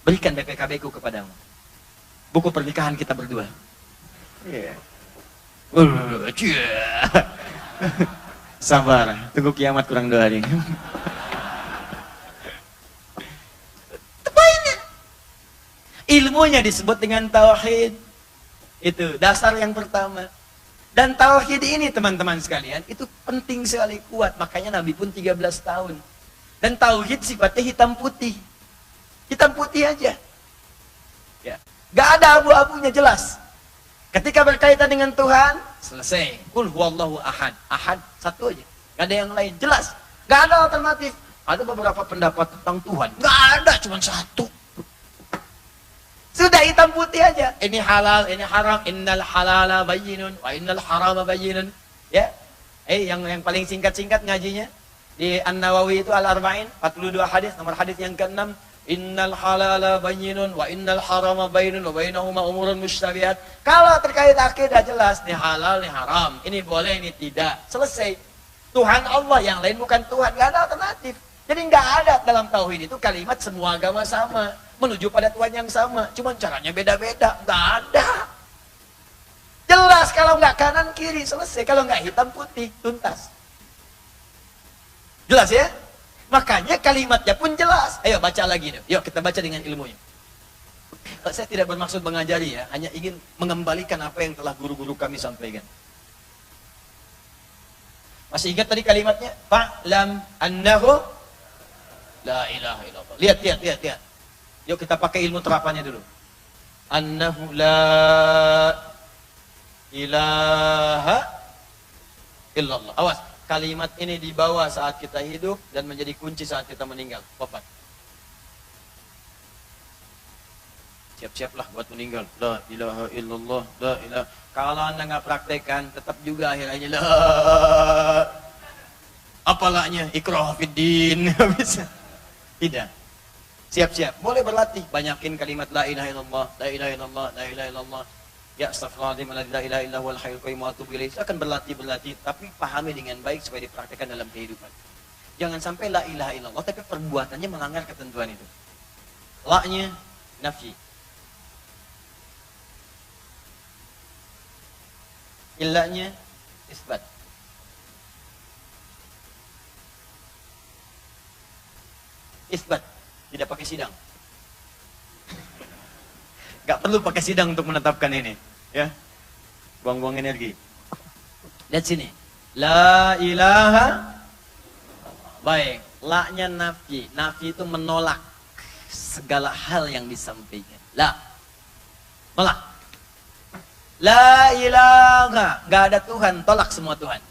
Speaker 2: Berikan BPKB ku kepadamu. Buku pernikahan kita berdua. Yeah. Sabar, tunggu kiamat kurang 2 hari. Tepainnya. Ilmunya disebut dengan tauhid. Itu dasar yang pertama. Dan tauhid ini teman-teman sekalian, itu penting sekali kuat. Makanya Nabi pun 13 tahun. Dan tauhid sifatnya hitam putih. Hitam putih aja. Ya. Gak ada abu-abunya, jelas. Ketika berkaitan dengan Tuhan, selesai. Qul huwallahu ahad. Ahad, satu aja. Gak ada yang lain, jelas. Gak ada alternatif. Ada beberapa pendapat tentang Tuhan. Gak ada, cuma satu. Sudah hitam putih aja. Ini halal, ini haram. Innal halala bayyinun wa innal harama bayyinun. Ya. Yang paling singkat-singkat ngajinya di An-Nawawi itu Al-Arba'in, 42 hadis, nomor hadis yang ke-6. Innal halala bayyinun wa innal harama bayyinun wa bainahuma umurun mushtabihat. Kalau terkait akidah jelas, ini halal, ini haram, ini boleh, ini tidak. Selesai. Tuhan Allah, yang lain bukan Tuhan, gak ada alternatif. Jadi gak ada dalam tauhid itu kalimat semua agama sama, menuju pada Tuhan yang sama, cuma caranya beda-beda. Gak ada. Jelas kalau gak kanan kiri, selesai. Kalau gak hitam putih, tuntas. Jelas ya? Makanya kalimatnya pun jelas. Ayo baca lagi deh. Yuk kita baca dengan ilmunya. Saya tidak bermaksud mengajari ya, hanya ingin mengembalikan apa yang telah guru-guru kami sampaikan. Masih ingat tadi kalimatnya? Fa'lam annahu la ilaha illallah. Lihat. Yuk kita pakai ilmu terapannya dulu. Annahu la ilaha illallah. Awas. Kalimat ini dibawa saat kita hidup dan menjadi kunci saat kita meninggal. Wafat. Siap-siaplah buat meninggal. La ilaha illallah. La ilaha. Kalau Anda nggak praktekkan, tetap juga akhirnya la. Apalahnya ikrah fiddin. Nggak bisa. Tidak. Siap-siap. Boleh berlatih. Banyakin kalimat la ilaha illallah. La ilaha illallah. La ilaha illallah. Ya astaghfirullahaladzim, la ilaha illa huwal hayyul qayyum wa atubu ilaih. Akan berlatih, tapi pahami dengan baik supaya dipraktikkan dalam kehidupan. Jangan sampai la ilaha illallah tapi perbuatannya melanggar ketentuan itu. La-nya nafi. Illanya isbat. Isbat, tidak pakai sidang. Gak perlu pakai sidang untuk menetapkan ini, ya. Buang-buang energi. Lihat sini. La ilaha. Baik, la-nya nafi. Nafi itu menolak segala hal yang disampaikan. La. Tolak. La ilaha. Gak ada Tuhan, tolak semua Tuhan.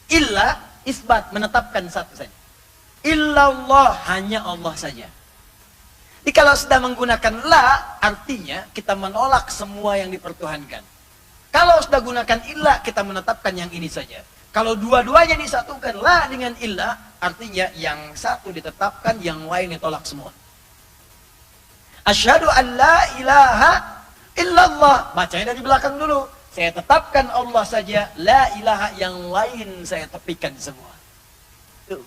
Speaker 2: Illa, isbat, menetapkan satu saja. Illallah, hanya Allah saja. Jadi kalau sudah menggunakan la, artinya kita menolak semua yang dipertuhankan. Kalau sudah gunakan illa, kita menetapkan yang ini saja. Kalau dua-duanya disatukan, la dengan illa, artinya yang satu ditetapkan, yang lain ditolak semua. Asyhadu an la ilaha illallah. Bacanya dari belakang dulu. Saya tetapkan Allah saja, la ilaha, yang lain saya tepikan semua. Tuh.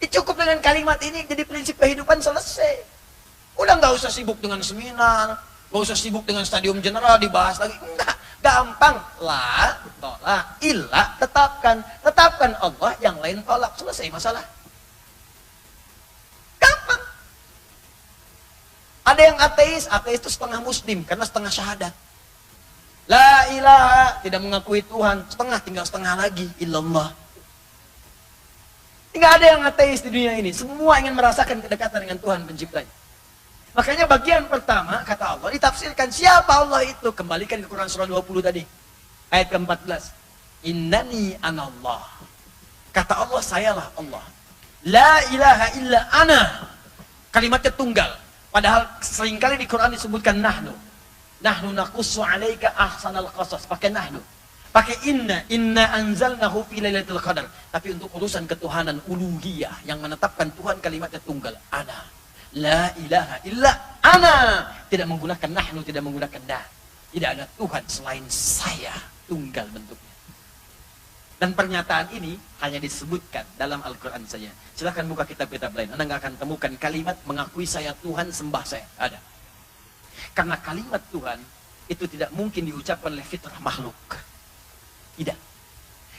Speaker 2: Cukup dengan kalimat ini, jadi prinsip kehidupan selesai. Udah nggak usah sibuk dengan seminar, nggak usah sibuk dengan stadium general dibahas lagi. Enggak, gampang. La, tolak, illa, tetapkan. Tetapkan Allah, yang lain tolak. Selesai masalah. Gampang. Ada yang ateis itu setengah muslim, karena setengah syahadat. La ilaha, tidak mengakui Tuhan, setengah, tinggal setengah lagi, illallah. Tidak ada yang ateis di dunia ini. Semua ingin merasakan kedekatan dengan Tuhan penciptanya. Makanya bagian pertama, kata Allah, ditafsirkan siapa Allah itu. Kembalikan ke Quran surah 20 tadi. Ayat ke-14. Innani anallah. Kata Allah, sayalah Allah. La ilaha illa ana. Kalimatnya tunggal. Padahal seringkali di Quran disebutkan nahnu. Nahnu naqussu alaika ahsanal qasas. Pakai nahnu. Pakai inna anzalnahu fi lailatul qadar. Tapi untuk urusan ketuhanan uluhiyah yang menetapkan Tuhan, kalimatnya tunggal. Ana. La ilaha illa ana. Tidak menggunakan nahnu, tidak menggunakan dah. Tidak ada Tuhan selain saya. Tunggal bentuknya. Dan pernyataan ini hanya disebutkan dalam Al-Quran saja. Silahkan buka kitab-kitab lain. Anda nggak akan temukan kalimat mengakui saya Tuhan, sembah saya. Ada. Karena kalimat Tuhan itu tidak mungkin diucapkan oleh fitrah makhluk. Tidak.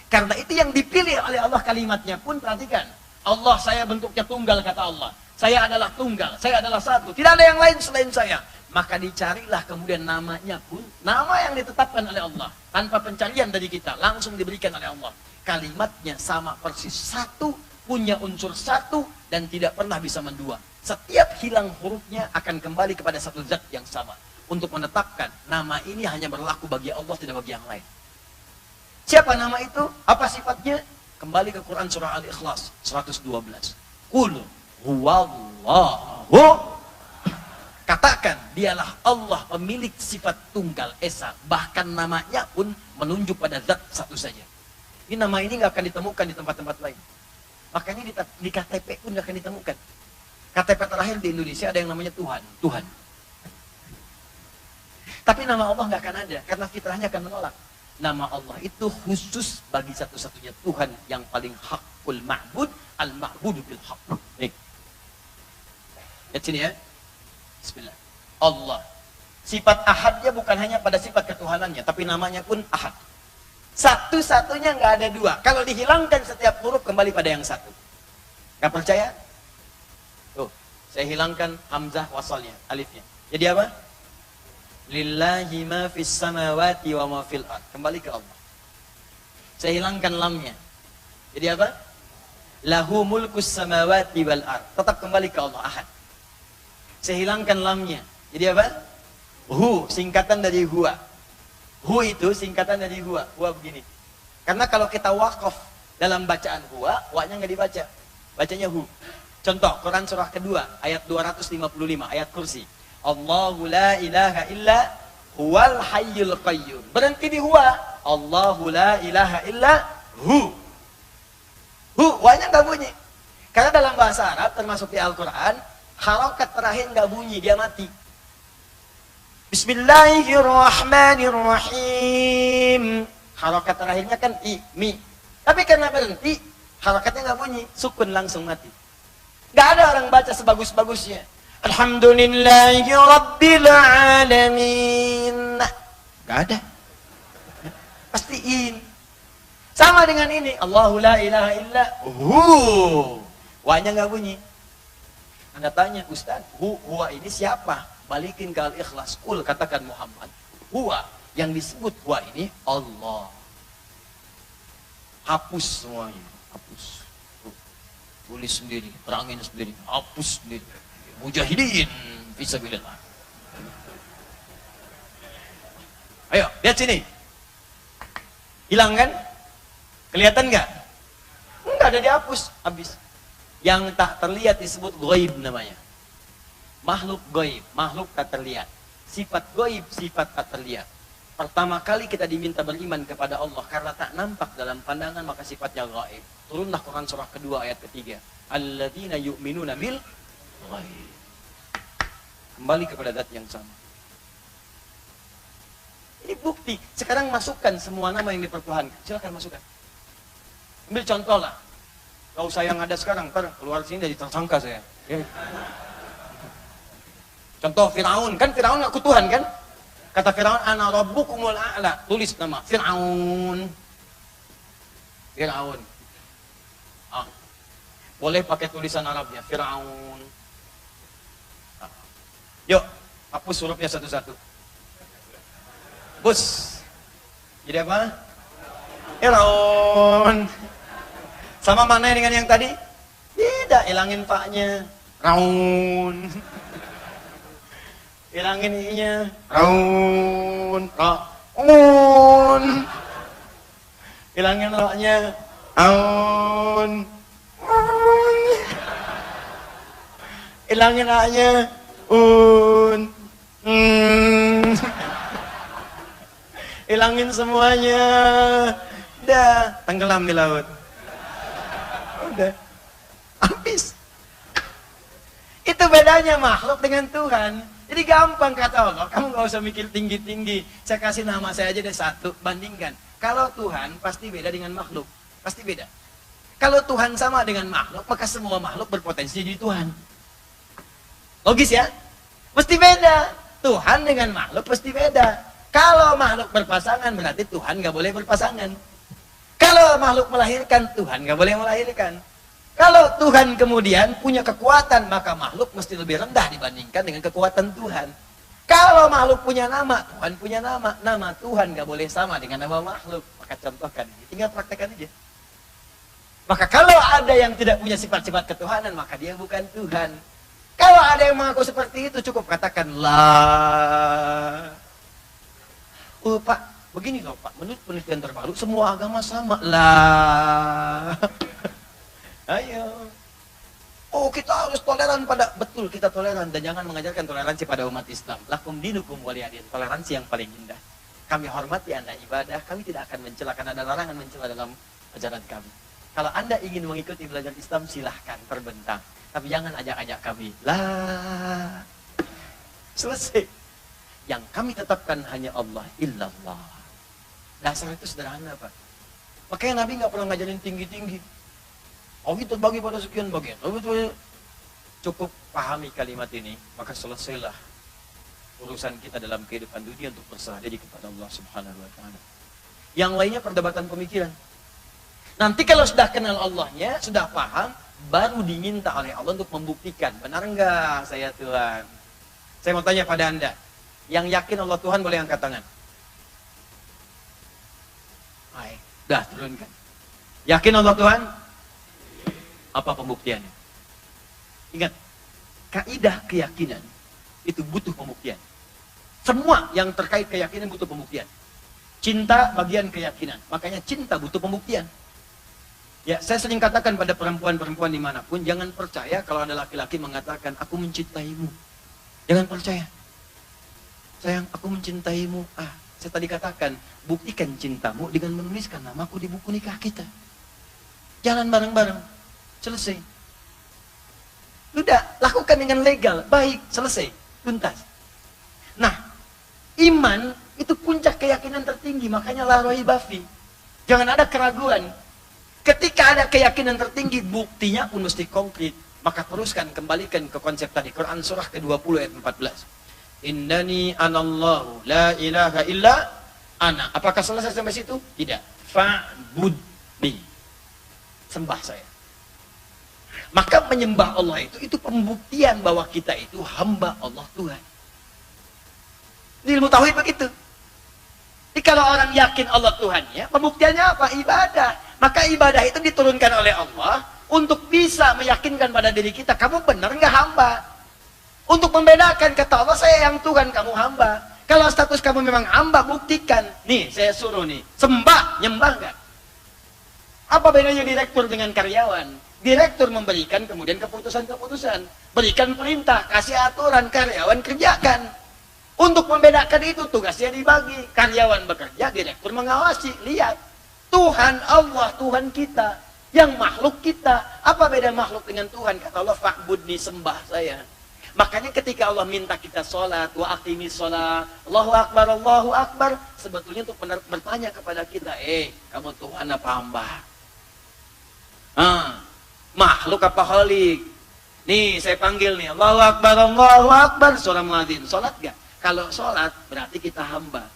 Speaker 2: Karena itu yang dipilih oleh Allah kalimatnya pun, perhatikan. Allah, saya bentuknya tunggal, kata Allah. Saya adalah tunggal, saya adalah satu. Tidak ada yang lain selain saya. Maka dicarilah kemudian namanya pun, nama yang ditetapkan oleh Allah. Tanpa pencarian dari kita, langsung diberikan oleh Allah. Kalimatnya sama persis, satu, punya unsur satu, dan tidak pernah bisa mendua. Setiap hilang hurufnya akan kembali kepada satu zat yang sama. Untuk menetapkan, nama ini hanya berlaku bagi Allah, tidak bagi yang lain. Siapa nama itu? Apa sifatnya? Kembali ke Quran surah Al-Ikhlas 112. Qul huwallahu. Katakan, dialah Allah pemilik sifat tunggal esa. Bahkan namanya pun menunjuk pada zat satu saja. Ini nama ini nggak akan ditemukan di tempat-tempat lain. Makanya di KTP pun nggak akan ditemukan. KTP terakhir di Indonesia ada yang namanya Tuhan. Tuhan. Tapi nama Allah nggak akan ada, karena fitrahnya akan menolak. Nama Allah itu khusus bagi satu-satunya Tuhan yang paling hakul ma'bud, al-ma'budu bil haq. Nih. Lihat sini ya. Bismillah. Allah. Sifat ahadnya bukan hanya pada sifat ketuhanannya, tapi namanya pun ahad. Satu-satunya nggak ada dua. Kalau dihilangkan setiap huruf kembali pada yang satu. Nggak percaya? Tuh, saya hilangkan hamzah wasalnya, alifnya. Jadi apa? Lillahi ma fis samawati wa ma fil ard. Kembali ke Allah. Saya hilangkan lamnya. Jadi apa? Lahu mulkus samawati wal ard. Tetap kembali ke Allah, ahad. Saya hilangkan lamnya. Jadi apa? Hu, singkatan dari huwa. Hu itu singkatan dari huwa. Huwa begini. Karena kalau kita waqaf dalam bacaan huwa, wa-nya nggak dibaca. Bacanya hu. Contoh, Quran surah kedua, ayat 255, ayat kursi. Allahu la ilaha illa huwal hayyul qayyum. Berhenti di huwa. Allahu la ilaha illa hu. Hu, wa-nya nggak bunyi. Karena dalam bahasa Arab, termasuk di Al-Quran, harokat terakhir nggak bunyi, dia mati. Bismillahirrahmanirrahim. Harokat terakhirnya kan i, mi. Tapi karena berhenti, harokatnya nggak bunyi, sukun langsung mati. Nggak ada orang baca sebagus-bagusnya. Alhamdulillahi Rabbil Alamin. Nggak ada. pastiin. Sama dengan ini, Allahu la ilaha illa wa-nya nggak bunyi. Anda tanya, Ustaz, huwa ini siapa? Balikin ke Al-Ikhlas. Kul, katakan Muhammad. Huwa, yang disebut huwa ini Allah. Hapus semuanya, hapus. Tulis sendiri, terangin sendiri, hapus sendiri. Mujahidin, fisabilillah. Ayo, lihat sini. Hilang kan? Kelihatan nggak? Enggak, ada dihapus, habis. Yang tak terlihat disebut ghaib namanya. Makhluk ghaib, makhluk tak terlihat. Sifat ghaib, sifat tak terlihat. Pertama kali kita diminta beriman kepada Allah karena tak nampak dalam pandangan, maka sifatnya ghaib. Turunlah Quran surah kedua ayat ketiga. Alladzina yu'minuna bil ghaib. Kembali kepada zat yang sama. Ini bukti. Sekarang masukkan semua nama yang dipertuhankan. Silakan masukkan. Ambil contoh lah. Gak usah yang ada sekarang, ntar keluar sini jadi tersangka saya. Ya. Contoh Firaun, kan Firaun ngaku Tuhan kan? Kata Firaun, ana rabbukumul a'la. Tulis nama Firaun. Firaun. Ah. Boleh pakai tulisan Arabnya, Firaun. Ah. Yuk, hapus hurufnya satu-satu. Bus. Jadi apa? Firaun. Sama mana dengan yang tadi? Tidak, hilangin paknya. Raun. Hilangin i-nya. Raun. Raun. Hilangin ra-nya. Raun. Raun. Hilangin a-nya. Un. Hilangin semuanya. Dah, tenggelam di laut. Udah, habis. Itu bedanya makhluk dengan Tuhan. Jadi gampang kata Allah, kamu gak usah mikir tinggi-tinggi. Saya kasih nama saya aja deh satu, bandingkan. Kalau Tuhan pasti beda dengan makhluk, pasti beda. Kalau Tuhan sama dengan makhluk, maka semua makhluk berpotensi jadi Tuhan. Logis ya? Mesti beda. Tuhan dengan makhluk pasti beda. Kalau makhluk berpasangan berarti Tuhan gak boleh berpasangan. Kalau makhluk melahirkan, Tuhan nggak boleh melahirkan. Kalau Tuhan kemudian punya kekuatan, maka makhluk mesti lebih rendah dibandingkan dengan kekuatan Tuhan. Kalau makhluk punya nama, Tuhan punya nama. Nama Tuhan nggak boleh sama dengan nama makhluk. Maka contohkan, tinggal praktekkan aja. Maka kalau ada yang tidak punya sifat-sifat ketuhanan, maka dia bukan Tuhan. Kalau ada yang mengaku seperti itu, cukup katakan lah. Oh Pak, begini loh Pak, menurut penelitian terbaru semua agama sama lah. Ayo. Oh kita harus toleran pada, betul kita toleran, dan jangan mengajarkan toleransi pada umat Islam. Lakum dinukum waliyadin, toleransi yang paling indah. Kami hormati Anda ibadah, kami tidak akan mencela karena ada larangan mencela dalam ajaran kami. Kalau Anda ingin mengikuti belajar Islam silahkan terbentang, tapi jangan ajak-ajak kami. Lah. Selesai. Yang kami tetapkan hanya Allah illallah. Dasar itu sederhana Pak. Makanya Nabi nggak pernah ngajarin tinggi-tinggi. Oh kita bagi pada sekian bagian. Cukup pahami kalimat ini, maka selesailah urusan kita dalam kehidupan dunia untuk berserah diri kepada Allah Subhanahu wa Ta'ala. Yang lainnya perdebatan pemikiran. Nanti kalau sudah kenal Allahnya, sudah paham, baru diminta oleh Allah untuk membuktikan benar enggak saya Tuhan. Saya mau tanya pada Anda, yang yakin Allah Tuhan boleh angkat tangan. Baik, dah turunkan. Yakin Allah Tuhan? Apa pembuktiannya? Ingat, kaidah keyakinan itu butuh pembuktian. Semua yang terkait keyakinan butuh pembuktian. Cinta bagian keyakinan, makanya cinta butuh pembuktian. Ya, saya sering katakan pada perempuan-perempuan dimanapun, jangan percaya kalau ada laki-laki mengatakan, aku mencintaimu. Jangan percaya. Sayang, aku mencintaimu. Saya tadi katakan, buktikan cintamu dengan menuliskan namaku di buku nikah kita. Jalan bareng-bareng. Selesai. Udah, lakukan dengan legal. Baik, selesai. Tuntas. Nah, iman itu puncak keyakinan tertinggi. Makanya la raiba fi. Jangan ada keraguan. Ketika ada keyakinan tertinggi, buktinya pun mesti konkret. Maka teruskan, kembalikan ke konsep tadi. Quran surah ke-20 ayat 14. Innani anallahu la ilaha illa ana. Apakah selesai sampai situ? Tidak. Fa'budni. Sembah saya. Maka menyembah Allah itu pembuktian bahwa kita itu hamba Allah Tuhan. Di ilmu tauhid begitu. Jadi kalau orang yakin Allah Tuhannya, pembuktiannya apa? Ibadah. Maka ibadah itu diturunkan oleh Allah untuk bisa meyakinkan pada diri kita, kamu benar nggak hamba? Untuk membedakan, kata Allah, saya yang Tuhan, kamu hamba. Kalau status kamu memang hamba, buktikan. Nih, saya suruh nih, sembah, nyembah nggak? Apa bedanya direktur dengan karyawan? Direktur memberikan kemudian keputusan-keputusan. Berikan perintah, kasih aturan, karyawan kerjakan. Untuk membedakan itu tugasnya dibagi. Karyawan bekerja, direktur mengawasi. Lihat, Tuhan Allah, Tuhan kita. Yang makhluk kita. Apa beda makhluk dengan Tuhan? Kata Allah, fa'budni, sembah saya. Makanya ketika Allah minta kita sholat, wa aqimis sholat, Allahu Akbar, sebetulnya untuk bertanya kepada kita, kamu Tuhan apa hamba? Makhluk apa khalik? Nih, saya panggil nih, Allahu Akbar, suara muadzin. Sholat gak? Kalau sholat, berarti kita hamba.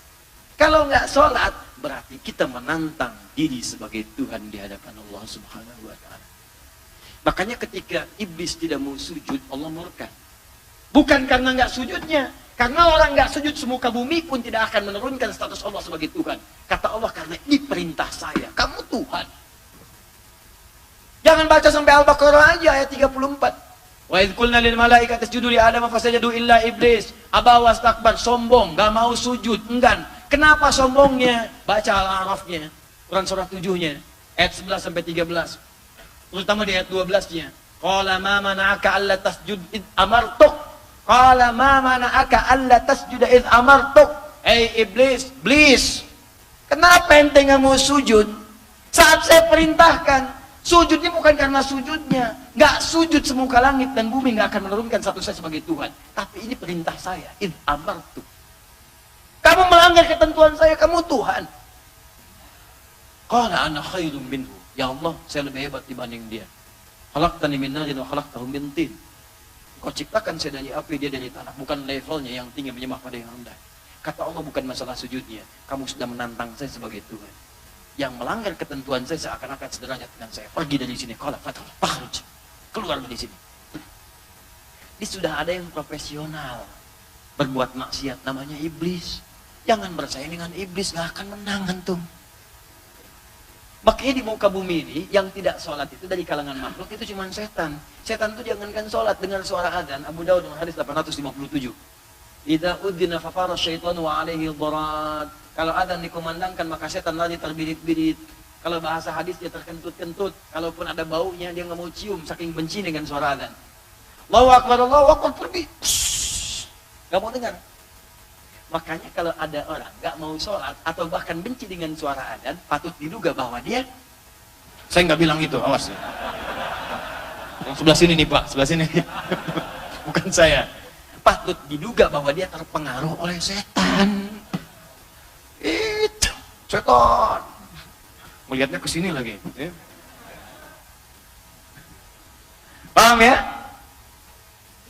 Speaker 2: Kalau nggak sholat, berarti kita menantang diri sebagai Tuhan di hadapan Allah Subhanahu wa Ta'ala. Makanya ketika iblis tidak mau sujud, Allah murka. Bukan karena nggak sujudnya, karena orang nggak sujud semuka bumi pun tidak akan menurunkan status Allah sebagai Tuhan. Kata Allah, karena ini perintah saya, kamu Tuhan. Jangan baca sampai Al-Baqarah aja ayat 34. Wa idh qulna lil malaikati isjudu li Adam fasajadu illa iblis aba wastakbar, sombong, gak mau sujud, enggan. Kenapa sombongnya? Baca Al-A'rafnya, Quran surah 7-nya, ayat 11 sampai 13. Terutama di ayat 12-nya. Qala ma mana'aka alla tasjud id amartuk. Qala ma mana'aka alla tasjud id amartuk. Iblis, kenapa ente nggak mau sujud saat saya perintahkan? Sujudnya bukan karena sujudnya. Nggak sujud semuka langit dan bumi nggak akan menurunkan satu saya sebagai Tuhan. Tapi ini perintah saya. Id amartu. Kamu melanggar ketentuan saya, kamu Tuhan. Qala ana khairum minhu. Ya Allah, saya lebih hebat dibanding dia. Khalaqtani min narin wa khalaqtahu min tin. Kau ciptakan saya dari api, dia dari tanah. Bukan levelnya yang tinggi menyembah pada yang rendah. Kata Allah, bukan masalah sujudnya. Kamu sudah menantang saya sebagai Tuhan. Yang melanggar ketentuan saya seakan-akan sederajat dengan saya. Pergi dari sini. Qala fakhruj. Keluar dari sini. Ini sudah ada yang profesional berbuat maksiat, namanya iblis. Jangan bersaing dengan iblis, gak akan menang antum. Makanya di muka bumi ini yang tidak sholat itu dari kalangan makhluk itu cuma setan. Setan itu jangankan sholat, dengar suara adzan. Abu Daud hadis 857. Idza udzina fafara syaitanu wa alaihi dharat. Kalau adzan dikumandangkan maka setan lari terbirit-birit. Kalau bahasa hadis dia terkentut-kentut. Kalaupun ada baunya dia nggak mau cium saking benci dengan suara adzan. Allahu Akbar, pergi. Nggak mau dengar. Makanya kalau ada orang nggak mau sholat atau bahkan benci dengan suara adzan, patut diduga bahwa dia. Saya nggak bilang itu, awas. Yang sebelah sini nih Pak, sebelah sini. Bukan saya. Patut diduga bahwa dia terpengaruh oleh setan. Itu setan. Melihatnya ke sini lagi. Paham ya?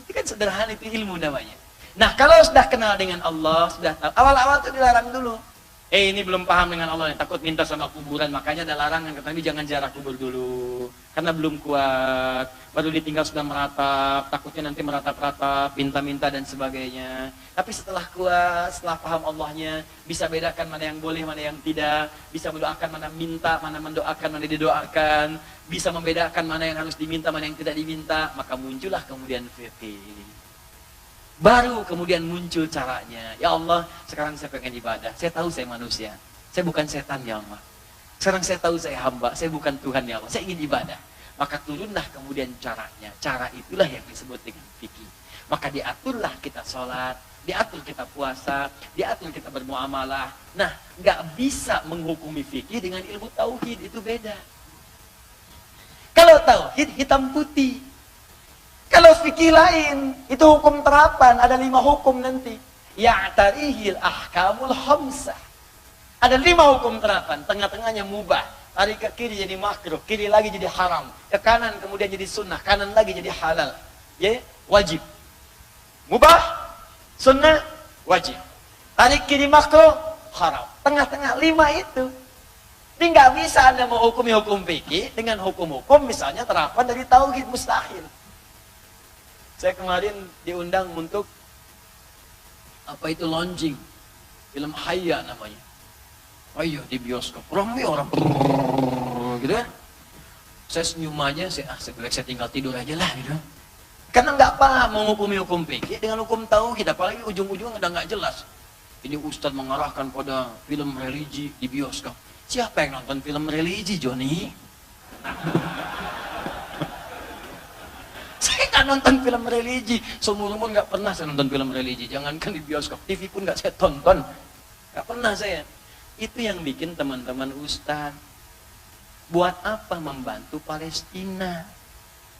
Speaker 2: Itu kan sederhana, itu ilmu namanya. Nah, kalau sudah kenal dengan Allah, sudah tahu. Awal-awal itu dilarang dulu. Ini belum paham dengan Allah, takut minta sama kuburan. Makanya ada larangan, kata Nabi, jangan ziarah kubur dulu. Karena belum kuat. Baru ditinggal sudah meratap. Takutnya nanti meratap-ratap, minta-minta dan sebagainya. Tapi setelah kuat, setelah paham Allahnya, bisa bedakan mana yang boleh, mana yang tidak. Bisa mendoakan mana minta, mana mendoakan, mana didoakan. Bisa membedakan mana yang harus diminta, mana yang tidak diminta. Maka muncullah kemudian fikih. Baru kemudian muncul caranya. Ya Allah, sekarang saya pengen ibadah. Saya tahu saya manusia. Saya bukan setan ya Allah. Sekarang saya tahu saya hamba. Saya bukan Tuhan ya Allah. Saya ingin ibadah. Maka turunlah kemudian caranya. Cara itulah yang disebut dengan fikih. Maka diaturlah kita sholat. Diatur kita puasa. Diatur kita bermuamalah. Nah, nggak bisa menghukumi fikih dengan ilmu tauhid. Itu beda. Kalau tauhid hitam putih. Kalau fikih lain, itu hukum terapan, ada 5 hukum nanti. Ya'tarihil ahkamul khamsah. Ada 5 hukum terapan, tengah-tengahnya mubah. Tarik ke kiri jadi makruh, kiri lagi jadi haram. Ke kanan kemudian jadi sunnah, kanan lagi jadi halal. Ya, wajib. Mubah, sunnah, wajib. Tarik kiri makruh, haram. Tengah-tengah 5 itu. Ini nggak bisa Anda mau hukum fikih dengan hukum-hukum misalnya terapan dari tauhid, mustahil. Saya kemarin diundang untuk apa itu launching film Hayya namanya. Hayya di bioskop. Ramai orang gitu kan. Saya senyum aja, saya tinggal tidur aja lah gitu. Karena nggak paham mau hukum fikih dengan hukum tauhid, apalagi ujung-ujungnya udah nggak jelas. Ini Ustadz mengarahkan pada film religi di bioskop. Siapa yang nonton film religi, Joni? Saya nggak nonton film religi. Seumur-umur nggak pernah saya nonton film religi. Jangankan di bioskop, TV pun nggak saya tonton. Nggak pernah saya. Itu yang bikin teman-teman Ustadz. Buat apa membantu Palestina?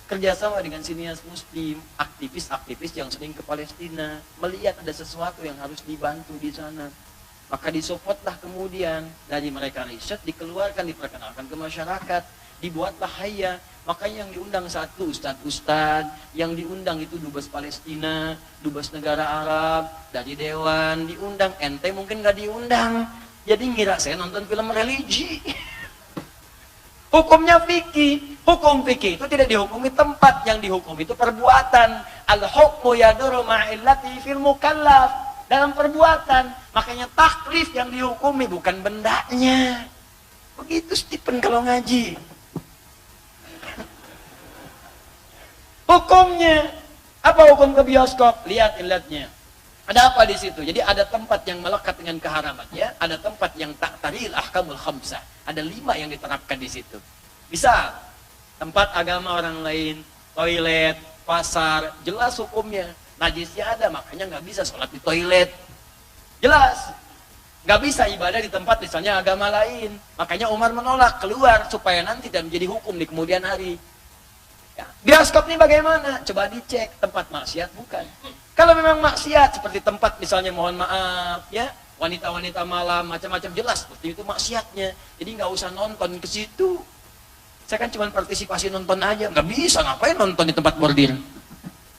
Speaker 2: Kerjasama dengan sinias muslim, aktivis-aktivis yang sering ke Palestina, melihat ada sesuatu yang harus dibantu di sana. Maka disupportlah kemudian dari mereka riset, dikeluarkan, diperkenalkan ke masyarakat, dibuatlah Hayya. Makanya yang diundang satu ustadz-ustadz, yang diundang itu dubes Palestina, dubes negara Arab, dari dewan diundang, ente mungkin gak diundang. Jadi ngira saya nonton film religi. Hukumnya fikih. Hukum fikih itu tidak dihukumi tempat, yang dihukum itu perbuatan. Al-hukmu yaduru ma'illati fil mukallaf. Dalam perbuatan. Makanya taklif yang dihukumi bukan bendanya. Begitu Stephen kalau ngaji. Hukumnya. Apa hukum ke bioskop? Lihat ilatnya. Ada apa di situ? Jadi ada tempat yang melekat dengan keharamannya, ada tempat yang ta'taril ahkamul khamsah. Ada 5 yang diterapkan di situ. Bisa tempat agama orang lain, toilet, pasar, jelas hukumnya. Najisnya ada, makanya nggak bisa sholat di toilet. Jelas. Nggak bisa ibadah di tempat misalnya agama lain. Makanya Umar menolak keluar supaya nanti tidak menjadi hukum di kemudian hari. Ya. Bioskop ini bagaimana? Coba dicek, tempat maksiat bukan. Kalau memang maksiat seperti tempat misalnya mohon maaf ya, wanita-wanita malam macam-macam, jelas seperti itu maksiatnya. Jadi nggak usah nonton ke situ. Saya kan cuma partisipasi nonton aja, nggak bisa ngapain nonton di tempat bordir.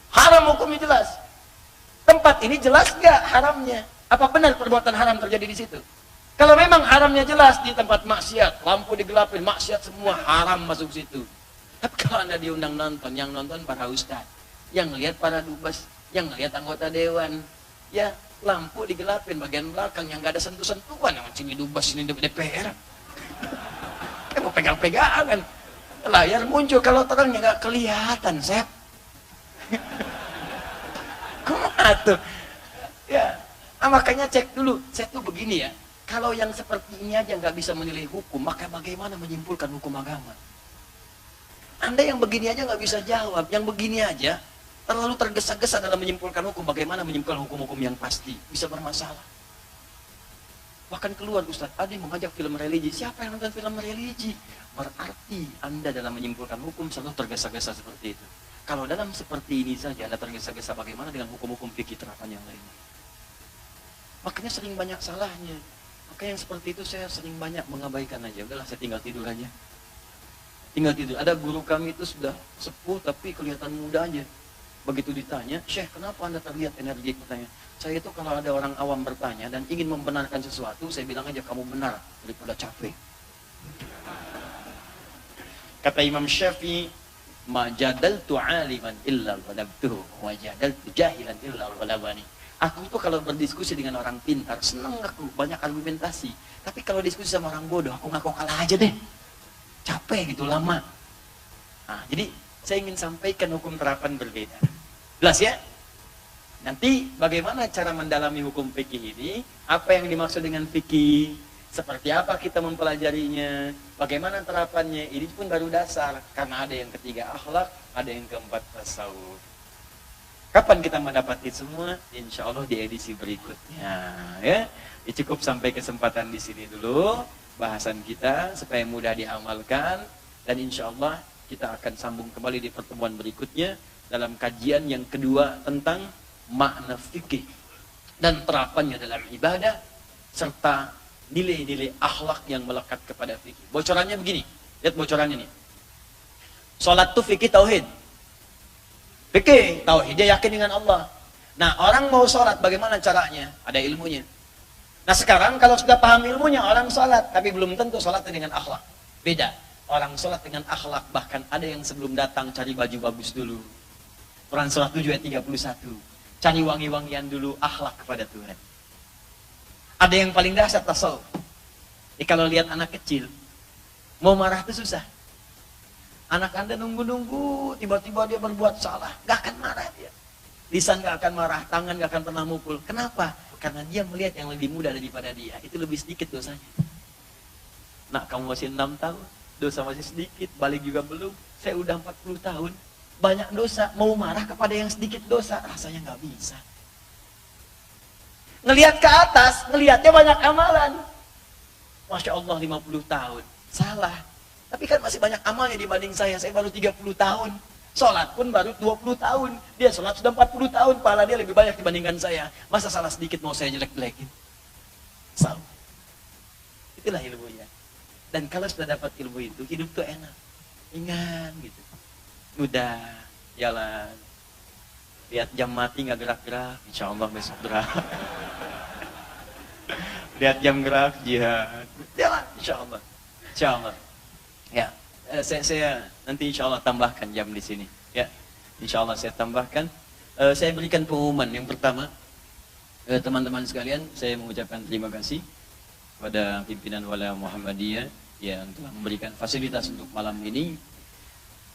Speaker 2: Haram hukumnya jelas. Tempat ini jelas nggak haramnya? Apa benar perbuatan haram terjadi di situ? Kalau memang haramnya jelas di tempat maksiat, lampu digelapin, maksiat semua, haram masuk situ. Tapi kalau Anda diundang nonton, yang nonton para ustadz, yang lihat para dubes, yang lihat anggota dewan, ya lampu digelapin bagian belakang yang nggak ada sentuh-sentuhan, yang sini dubes, ini DPR. Mau pegang-pegangan, layar muncul kalau terangnya nggak kelihatan, Sep. Kumaha tuh? Ya, makanya cek dulu. Saya tuh begini ya, kalau yang seperti ini aja nggak bisa menilai hukum, maka bagaimana menyimpulkan hukum agama? Anda yang begini aja nggak bisa jawab, yang begini aja terlalu tergesa-gesa dalam menyimpulkan hukum. Bagaimana menyimpulkan hukum-hukum yang pasti? Bisa bermasalah. Bahkan keluar Ustaz, ada yang mengajak film religi. Siapa yang nonton film religi? Berarti Anda dalam menyimpulkan hukum selalu tergesa-gesa seperti itu. Kalau dalam seperti ini saja Anda tergesa-gesa, bagaimana dengan hukum-hukum fikih terapan yang lainnya? Makanya sering banyak salahnya. Makanya yang seperti itu saya sering banyak mengabaikan aja. Udahlah, saya tinggal tidur aja. Tinggal tidur. Ada guru kami itu sudah sepuh tapi kelihatan muda aja. Begitu ditanya, Syekh, kenapa Anda terlihat energik? Katanya, saya itu kalau ada orang awam bertanya dan ingin membenarkan sesuatu, saya bilang aja kamu benar daripada capek. Kata Imam Syafi'i, ma jadaltu 'aliman illa ghalabtuhu wa jadaltu jahilan illa ghalabani. Aku itu kalau berdiskusi dengan orang pintar, senang aku banyak argumentasi. Tapi kalau diskusi sama orang bodoh, aku ngaku kalah aja deh. Capek gitu lama. Nah, jadi saya ingin sampaikan hukum terapan berbeda. Jelas ya? Nanti bagaimana cara mendalami hukum fikih ini? Apa yang dimaksud dengan fikih? Seperti apa kita mempelajarinya? Bagaimana terapannya? Ini pun baru dasar. Karena ada yang ketiga akhlak, ada yang keempat tasawuf. Kapan kita mendapati semua? Insya Allah di edisi berikutnya. Ya, cukup sampai kesempatan di sini dulu bahasan kita supaya mudah diamalkan, dan insya Allah kita akan sambung kembali di pertemuan berikutnya dalam kajian yang kedua tentang makna fikih dan terapannya dalam ibadah serta nilai-nilai akhlak yang melekat kepada fikih. Bocorannya begini, lihat bocorannya nih. Salat itu fikih tauhid. Fikih tauhid, dia yakin dengan Allah. Nah, orang mau salat bagaimana caranya? Ada ilmunya. Nah sekarang kalau sudah paham ilmunya, orang sholat, tapi belum tentu sholatnya dengan akhlak. Beda. Orang sholat dengan akhlak, bahkan ada yang sebelum datang cari baju bagus dulu. Quran surah 7 ayat 31. Cari wangi-wangian dulu, akhlak kepada Tuhan. Ada yang paling dahsyat tasawuf. Kalau lihat anak kecil, mau marah itu susah. Anak Anda nunggu-nunggu, tiba-tiba dia berbuat salah, gak akan marah dia. Lisan gak akan marah, tangan gak akan pernah mukul. Kenapa? Karena dia melihat yang lebih muda daripada dia. Itu lebih sedikit dosanya. Nak, kamu masih 6 tahun, dosa masih sedikit, balik juga belum. Saya udah 40 tahun, banyak dosa. Mau marah kepada yang sedikit dosa, rasanya gak bisa. Ngelihat ke atas, ngelihatnya banyak amalan. Masya Allah 50 tahun, salah. Tapi kan masih banyak amalnya dibanding saya baru 30 tahun. Sholat pun baru 20 tahun. Dia sholat sudah 40 tahun, pahala dia lebih banyak dibandingkan saya. Masa salah sedikit mau saya jelek-jelekin? Salah. Itulah ilmunya. Dan kalau sudah dapat ilmu itu, hidup tuh enak. Ringan gitu. Mudah, jalan. Lihat jam mati nggak gerak-gerak, insya Allah besok gerak. Lihat jam gerak, jihad. Jalan, insya Allah. Insya Allah. Ya, saya nanti insya Allah tambahkan jam di sini. Ya, insya Allah saya tambahkan. Saya berikan pengumuman yang pertama, teman-teman sekalian, saya mengucapkan terima kasih kepada pimpinan Wala Muhammadiyah yang telah memberikan fasilitas untuk malam ini.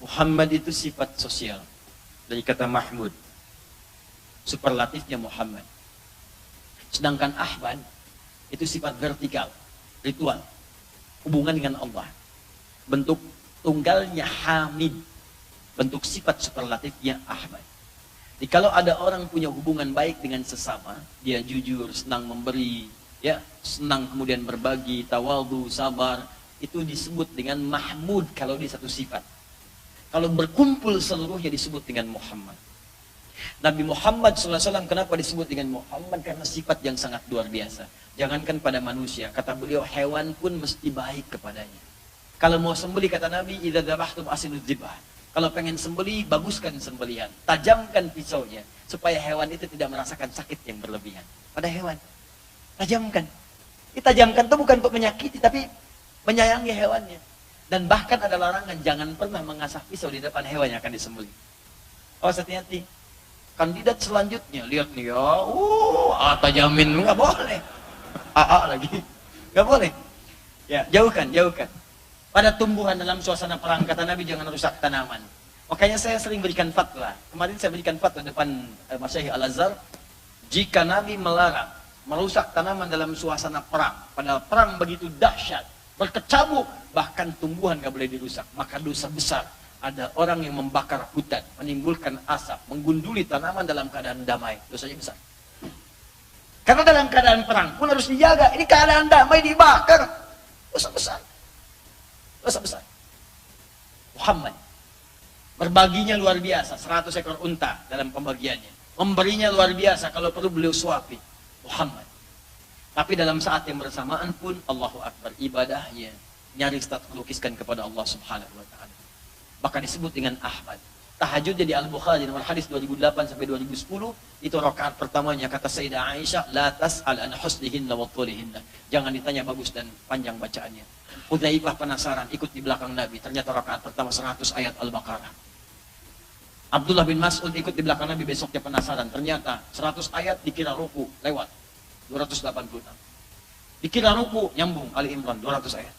Speaker 2: Muhammad itu sifat sosial dari kata Mahmud, superlatifnya Muhammad. Sedangkan Ahmad itu sifat vertikal, ritual, hubungan dengan Allah. Bentuk tunggalnya Hamid, bentuk sifat superlatifnya Ahmad. Jadi kalau ada orang punya hubungan baik dengan sesama, dia jujur, senang memberi, ya, senang kemudian berbagi, tawadhu, sabar, itu disebut dengan Mahmud kalau di satu sifat. Kalau berkumpul seluruhnya disebut dengan Muhammad. Nabi Muhammad SAW kenapa disebut dengan Muhammad? Karena sifat yang sangat luar biasa. Jangankan pada manusia, kata beliau, hewan pun mesti baik kepadanya. Kalau mau sembelih, kata Nabi, idza dzabhtum asinuz dzibah. Kalau pengen sembelih, baguskan sembelihan, tajamkan pisaunya supaya hewan itu tidak merasakan sakit yang berlebihan. Pada hewan, tajamkan. Ditajamkan itu bukan untuk menyakiti, tapi menyayangi hewannya. Dan bahkan ada larangan, jangan pernah mengasah pisau di depan hewan yang akan disembelih. Oh, hati-hati. Kandidat selanjutnya, lihat nih ya, tajamin, nggak boleh. Lagi, nggak boleh. Ya, jauhkan. Pada tumbuhan dalam suasana perang, kata Nabi, jangan rusak tanaman. Makanya saya sering berikan fatwa. Kemarin saya berikan fatwa depan Masyaikh Al-Azhar, jika Nabi melarang merusak tanaman dalam suasana perang, padahal perang begitu dahsyat, berkecamuk, bahkan tumbuhan nggak boleh dirusak, maka dosa besar. Ada orang yang membakar hutan, menimbulkan asap, menggunduli tanaman dalam keadaan damai, dosanya besar. Karena dalam keadaan perang pun harus dijaga. Ini keadaan damai dibakar, dosa besar. Dosa besar. Muhammad berbaginya luar biasa, 100 ekor unta dalam pembagiannya. Memberinya luar biasa, kalau perlu beliau suapi. Muhammad. Tapi dalam saat yang bersamaan pun Allahu Akbar, ibadahnya nyaris tak terlukiskan kepada Allah Subhanahu wa taala. Maka disebut dengan Ahmad. Tahajudnya di Al-Bukhari nomor hadis 2008 sampai 2010, itu rakaat pertamanya kata Sayyidah Aisyah, la tas'al an husnihinna wa tulihinna. Jangan ditanya bagus dan panjang bacaannya. Hudzaifah penasaran, ikut di belakang Nabi, ternyata rakaat pertama 100 ayat Al-Baqarah. Abdullah bin Mas'ud ikut di belakang Nabi, besoknya penasaran, ternyata 100 ayat dikira ruku, lewat 286. Dikira ruku, nyambung Ali Imran 200 ayat.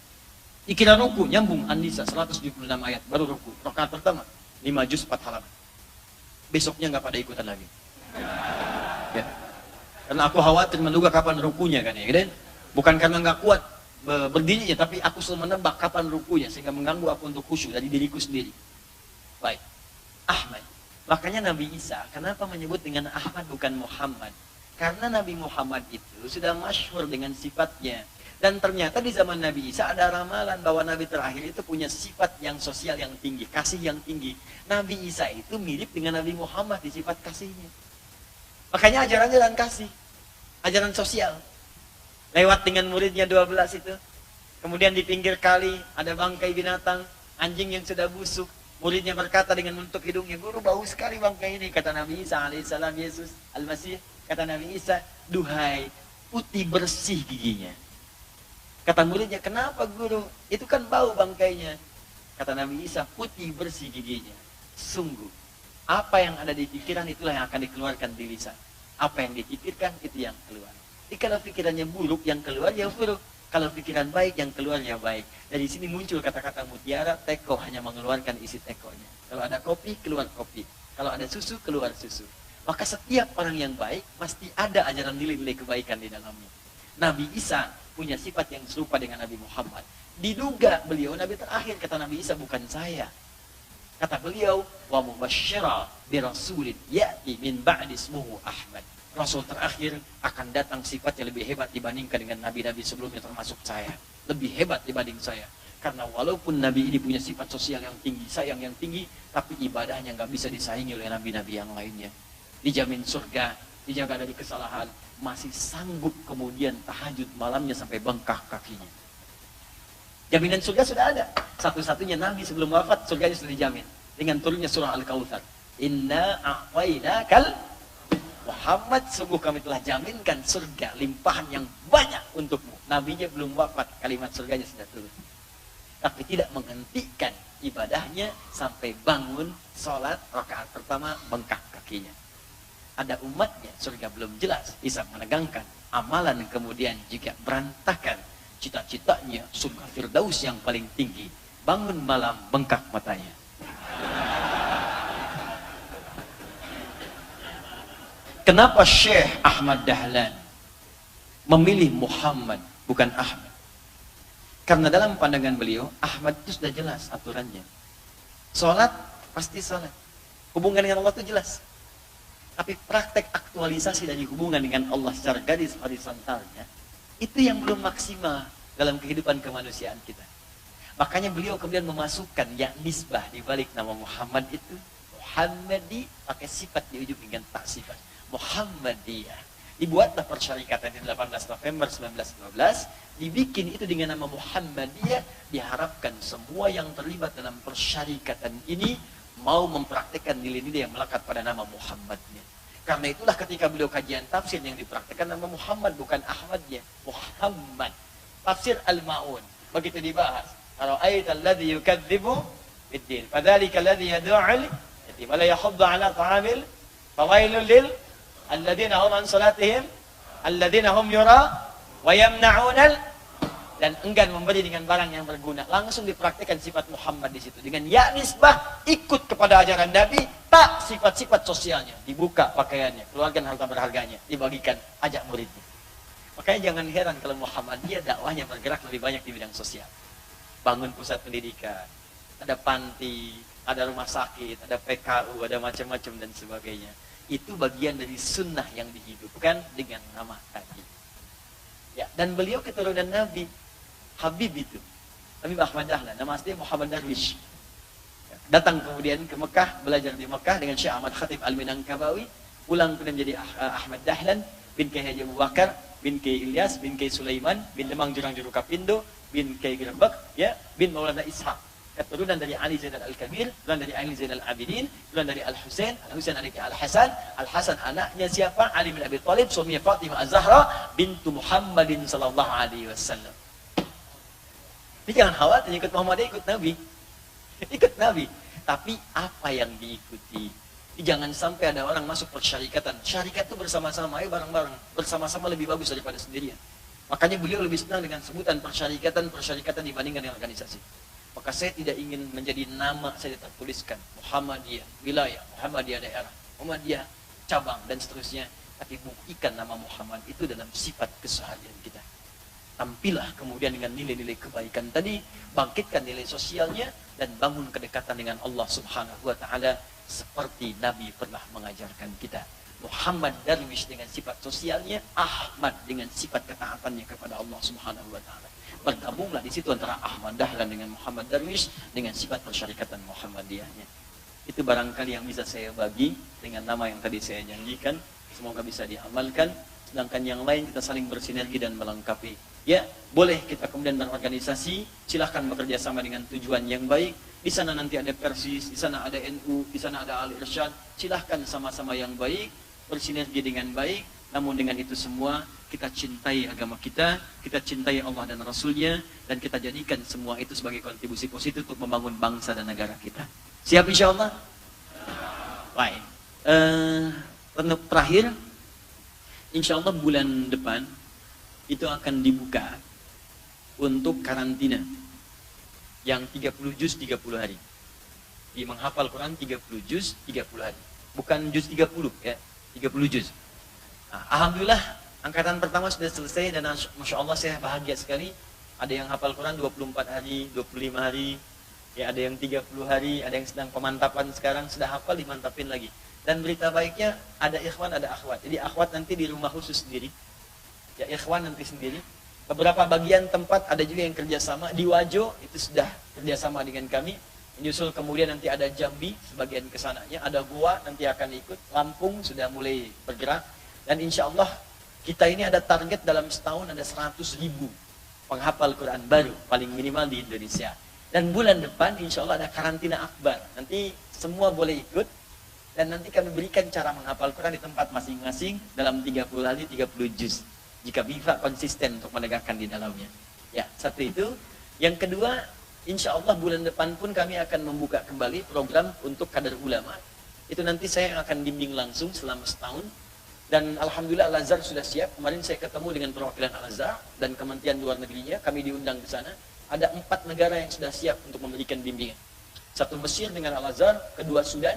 Speaker 2: Dikira ruku, nyambung An-Nisa 176 ayat, baru ruku. Rakaat pertama 5 juz 4 halaman. Besoknya nggak pada ikutan lagi. Ya. Karena aku khawatir menduga kapan rukunya kan ya, gitu? Bukan karena nggak kuat berdirinya, tapi aku selalu menebak kapan rukunya sehingga mengganggu aku untuk khusyuk dari diriku sendiri. Baik. Ahmad. Makanya Nabi Isa kenapa menyebut dengan Ahmad bukan Muhammad? Karena Nabi Muhammad itu sudah masyhur dengan sifatnya. Dan ternyata di zaman Nabi Isa ada ramalan bahwa Nabi terakhir itu punya sifat yang sosial yang tinggi, kasih yang tinggi. Nabi Isa itu mirip dengan Nabi Muhammad di sifat kasihnya. Makanya ajarannya dan kasih, ajaran sosial. Lewat dengan muridnya 12 itu. Kemudian di pinggir kali ada bangkai binatang, anjing yang sudah busuk. Muridnya berkata dengan menutup hidungnya, guru bau sekali bangkai ini. Kata Nabi Isa alaihissalam, Yesus Al-Masih, kata Nabi Isa, duhai putih bersih giginya. Kata muridnya, kenapa guru? Itu kan bau bangkainya. Kata Nabi Isa, putih bersih giginya. Sungguh, apa yang ada di pikiran itulah yang akan dikeluarkan di lisan. Apa yang dipikirkan itu yang keluar. Jadi kalau pikirannya buruk, yang keluar ya buruk. Kalau pikiran baik, yang keluar ya baik. Dari sini muncul kata-kata mutiara, teko hanya mengeluarkan isi tekonya. Kalau ada kopi, keluar kopi. Kalau ada susu, keluar susu. Maka setiap orang yang baik, pasti ada ajaran nilai-nilai kebaikan di dalamnya. Nabi Isa punya sifat yang serupa dengan Nabi Muhammad. Diduga beliau Nabi terakhir, kata Nabi Isa, bukan saya. Kata beliau, wa mubasysyira bi rasulin ya'ti min ba'di ismuhu Ahmad. Rasul terakhir akan datang sifatnya lebih hebat dibandingkan dengan nabi-nabi sebelumnya, termasuk saya. Lebih hebat dibanding saya. Karena walaupun nabi ini punya sifat sosial yang tinggi, sayang yang tinggi, tapi ibadahnya nggak bisa disaingi oleh nabi-nabi yang lainnya. Dijamin surga, dijaga dari kesalahan, masih sanggup kemudian tahajud malamnya sampai bengkak kakinya. Jaminan surga sudah ada. Satu-satunya nabi sebelum wafat surganya sudah dijamin dengan turunnya surah Al-Kautsar. Inna a'tainakal Muhammad, sungguh kami telah jaminkan surga limpahan yang banyak untukmu. Nabinya belum wafat, kalimat surganya sudah turun. Tapi tidak menghentikan ibadahnya sampai bangun sholat rakaat pertama bengkak kakinya. Ada umatnya, surga belum jelas, bisa menegangkan amalan, kemudian juga berantakan. Cita-citanya surga Firdaus yang paling tinggi. Bangun malam bengkak matanya. Kenapa Syekh Ahmad Dahlan memilih Muhammad bukan Ahmad? Karena dalam pandangan beliau, Ahmad itu sudah jelas aturannya. Sholat, pasti sholat. Hubungan dengan Allah itu jelas. Tapi praktek aktualisasi dari hubungan dengan Allah secara garis horizontalnya, itu yang belum maksimal dalam kehidupan kemanusiaan kita. Makanya beliau kemudian memasukkan ya nisbah di balik nama Muhammad itu. Muhammadi pakai sifat di ujung dengan tak sifat. Muhammadiyah. Dibuatlah persyarikatan di 18 November 1912, dibikin itu dengan nama Muhammadiyah, diharapkan semua yang terlibat dalam persyarikatan ini mau mempraktikkan nilai-nilai yang melekat pada nama Muhammadnya. Karena itulah ketika beliau kajian tafsir yang dipraktikkan nama Muhammad bukan Ahmadnya, Muhammad. Tafsir Al-Ma'un begitu dibahas. Kalau ayat alladhi yukadzibu biddin, fadzalika alladhi yad'ul yatim wa la yahuddu ala ta'amil fawailul lil alladzina hum an salatihim alladzina hum yura wa yamna'unal, dan enggan memberi dengan barang yang berguna. Langsung dipraktikkan sifat Muhammad di situ dengan ya nisbah, ikut kepada ajaran Nabi, tak sifat-sifat sosialnya, dibuka pakaiannya, keluarkan harta berharganya, dibagikan, ajak muridnya. Makanya jangan heran kalau Muhammadiyah dakwahnya bergerak lebih banyak di bidang sosial. Bangun pusat pendidikan, ada panti, ada rumah sakit, ada PKU, ada macam-macam dan sebagainya. Itu bagian dari sunnah yang dihidupkan dengan nama tadi. Ya, dan beliau keturunan Nabi, Habib itu. Habib Ahmad Dahlan, nama aslinya Muhammad Darwish. Datang kemudian ke Mekah, belajar di Mekah dengan Syekh Ahmad Khatib Al-Minangkabawi, pulang kemudian menjadi Ahmad Dahlan bin Kiai Haji Abu Bakar bin Kiai Ilyas bin Kiai Sulaiman bin Demang Jurang Juru Kapindo bin Kiai Gerbek, ya, bin Maulana Ishaq. Keturunan dari Ali Zainal Al-Kabir, keturunan dari Ali Zainal Abidin, keturunan dari Al-Husain, Al-Husain adiknya Al-Hasan, Al-Hasan anaknya siapa? Ali bin Abi Thalib, suaminya Fatimah Az-Zahra bintu Muhammadin sallallahu alaihi wasallam. Ini jangan khawatir ikut Muhammadiyah, ikut Nabi. Ikut Nabi. Tapi apa yang diikuti? Jangan sampai ada orang masuk persyarikatan. Syarikat itu bersama-sama, ayo bareng-bareng. Bersama-sama lebih bagus daripada sendirian. Makanya beliau lebih senang dengan sebutan persyarikatan dibandingkan dengan organisasi. Maka saya tidak ingin menjadi nama saya tertuliskan Muhammadiyah wilayah, Muhammadiyah daerah, Muhammadiyah cabang dan seterusnya. Tapi buktikan nama Muhammad itu dalam sifat keseharian kita. Tampillah kemudian dengan nilai-nilai kebaikan tadi, bangkitkan nilai sosialnya dan bangun kedekatan dengan Allah Subhanahu wa taala seperti Nabi pernah mengajarkan kita. Muhammad Darwish dengan sifat sosialnya, Ahmad dengan sifat ketaatannya kepada Allah Subhanahu wa taala. Bergabunglah di situ antara Ahmad Dahlan dengan Muhammad Darwish dengan sifat persyarikatan Muhammadiyahnya. Itu barangkali yang bisa saya bagi dengan nama yang tadi saya janjikan. Semoga bisa diamalkan. Sedangkan yang lain kita saling bersinergi dan melengkapi. Ya, boleh kita kemudian berorganisasi, silahkan bekerja sama dengan tujuan yang baik. Di sana nanti ada Persis, di sana ada NU, di sana ada Al-Irsyad. Silahkan sama-sama yang baik, bersinergi dengan baik,
Speaker 1: Namun dengan itu semua kita cintai agama kita cintai Allah dan Rasulnya, dan kita jadikan semua itu sebagai kontribusi positif untuk membangun bangsa dan negara kita. Siap insya Allah? Baik. Terakhir, insya Allah bulan depan itu akan dibuka untuk karantina yang 30 juz 30 hari. Di menghafal Quran 30 juz 30 hari. Bukan juz 30 ya, 30 juz. Nah, alhamdulillah angkatan pertama sudah selesai dan Masya Allah saya bahagia sekali. Ada yang hafal Quran 24 hari, 25 hari, ya ada yang 30 hari, ada yang sedang pemantapan sekarang, sudah hafal dimantapin lagi. Dan berita baiknya ada ikhwan, ada akhwat. Jadi akhwat nanti di rumah khusus sendiri, ya ikhwan nanti sendiri. Beberapa bagian tempat ada juga yang kerjasama. Di Wajo itu sudah kerjasama dengan kami. Menyusul kemudian nanti ada Jambi sebagian kesananya, ada Goa nanti akan ikut, Lampung sudah mulai bergerak. Dan insya Allah kita ini ada target dalam setahun ada 100.000 penghafal Quran baru paling minimal di Indonesia. Dan bulan depan insya Allah ada karantina akbar. Nanti semua boleh ikut dan nanti kami berikan cara menghafal Quran di tempat masing-masing dalam 30 hari 30 juz. Jika bisa konsisten untuk menegakkan di dalamnya. Ya, satu itu. Yang kedua, insya Allah bulan depan pun kami akan membuka kembali program untuk kader ulama. Itu nanti saya akan bimbing langsung selama setahun. Dan Alhamdulillah Al-Azhar sudah siap. Kemarin saya ketemu dengan perwakilan Al-Azhar dan Kementerian Luar Negerinya. Kami diundang ke sana. Ada 4 negara yang sudah siap untuk memberikan bimbingan. Satu Mesir dengan Al-Azhar, kedua Sudan.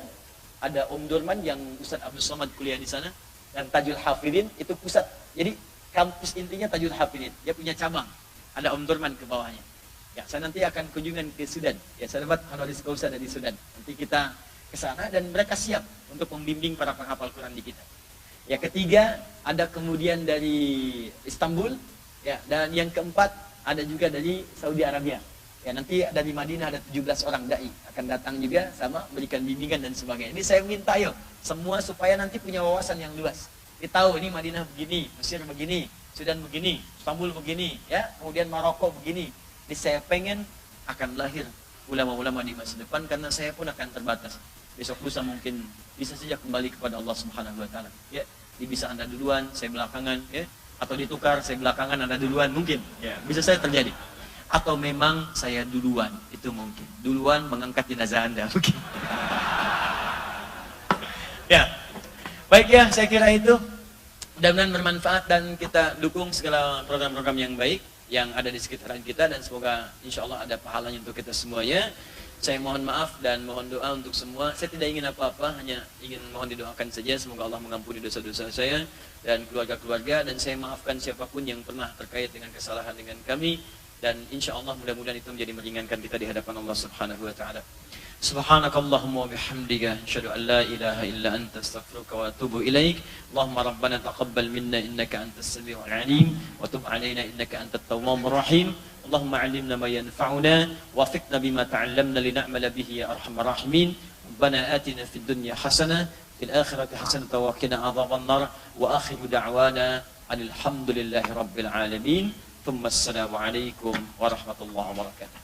Speaker 1: Ada Om Durman yang Ustaz Abdul Somad kuliah di sana. Dan Tajul Hafidin itu pusat. Jadi kampus intinya Tajul Hafidin. Dia punya cabang. Ada Om Durman ke bawahnya. Ya, saya nanti akan kunjungan ke Sudan. Ya, saya dapat honoris causa dari Sudan. Nanti kita ke sana dan mereka siap untuk membimbing para penghafal Quran di kita. Ya, ketiga ada kemudian dari Istanbul. Ya, dan yang keempat ada juga dari Saudi Arabia. Ya, nanti dari Madinah ada 17 orang dai akan datang juga sama berikan bimbingan dan sebagainya. Ini saya minta yuk semua supaya nanti punya wawasan yang luas. Kita tahu ini Madinah begini, Mesir begini, Sudan begini, Istanbul begini, ya, kemudian Maroko begini. Jadi saya pengen akan lahir ulama-ulama di masa depan karena saya pun akan terbatas. Besok lusa mungkin bisa saja kembali kepada Allah Subhanahu wa taala. Ya, bisa Anda duluan, saya belakangan, ya. Atau ditukar, saya belakangan, Anda duluan mungkin. Ya, bisa saya terjadi. Atau memang saya duluan, itu mungkin. Duluan mengangkat jenazah Anda mungkin. Ya. Baik ya, saya kira itu mudah-mudahan bermanfaat dan kita dukung segala program-program yang baik yang ada di sekitaran kita dan semoga insya Allah ada pahalanya untuk kita semuanya. Saya mohon maaf dan mohon doa untuk semua. Saya tidak ingin apa-apa, hanya ingin mohon didoakan saja. Semoga Allah mengampuni dosa-dosa saya dan keluarga-keluarga, dan saya maafkan siapapun yang pernah terkait dengan kesalahan dengan kami. Dan insya Allah mudah-mudahan itu menjadi meringankan kita di hadapan Allah Subhanahu wa ta'ala. Subhanakallahumma wa bihamdika asyhadu an la ilaha illa anta astaghfiruka wa atubu ilaik. Allahumma rabbana taqabbal minna innaka antas samiul alim wa tub alaina innaka antat tawwabur rahim. Allahumma 'allimna ma yanfa'una wafiqna bima ta'allamna lin'amala bihi ya arhamar rahimin. Rabbana atina fid dunya hasanah fil akhirati hasanah wa qina adzaban nar wa akhiru da'wana alhamdulillahi rabbil alamin. Thumma assalamu alaikum warahmatullahi wabarakatuh.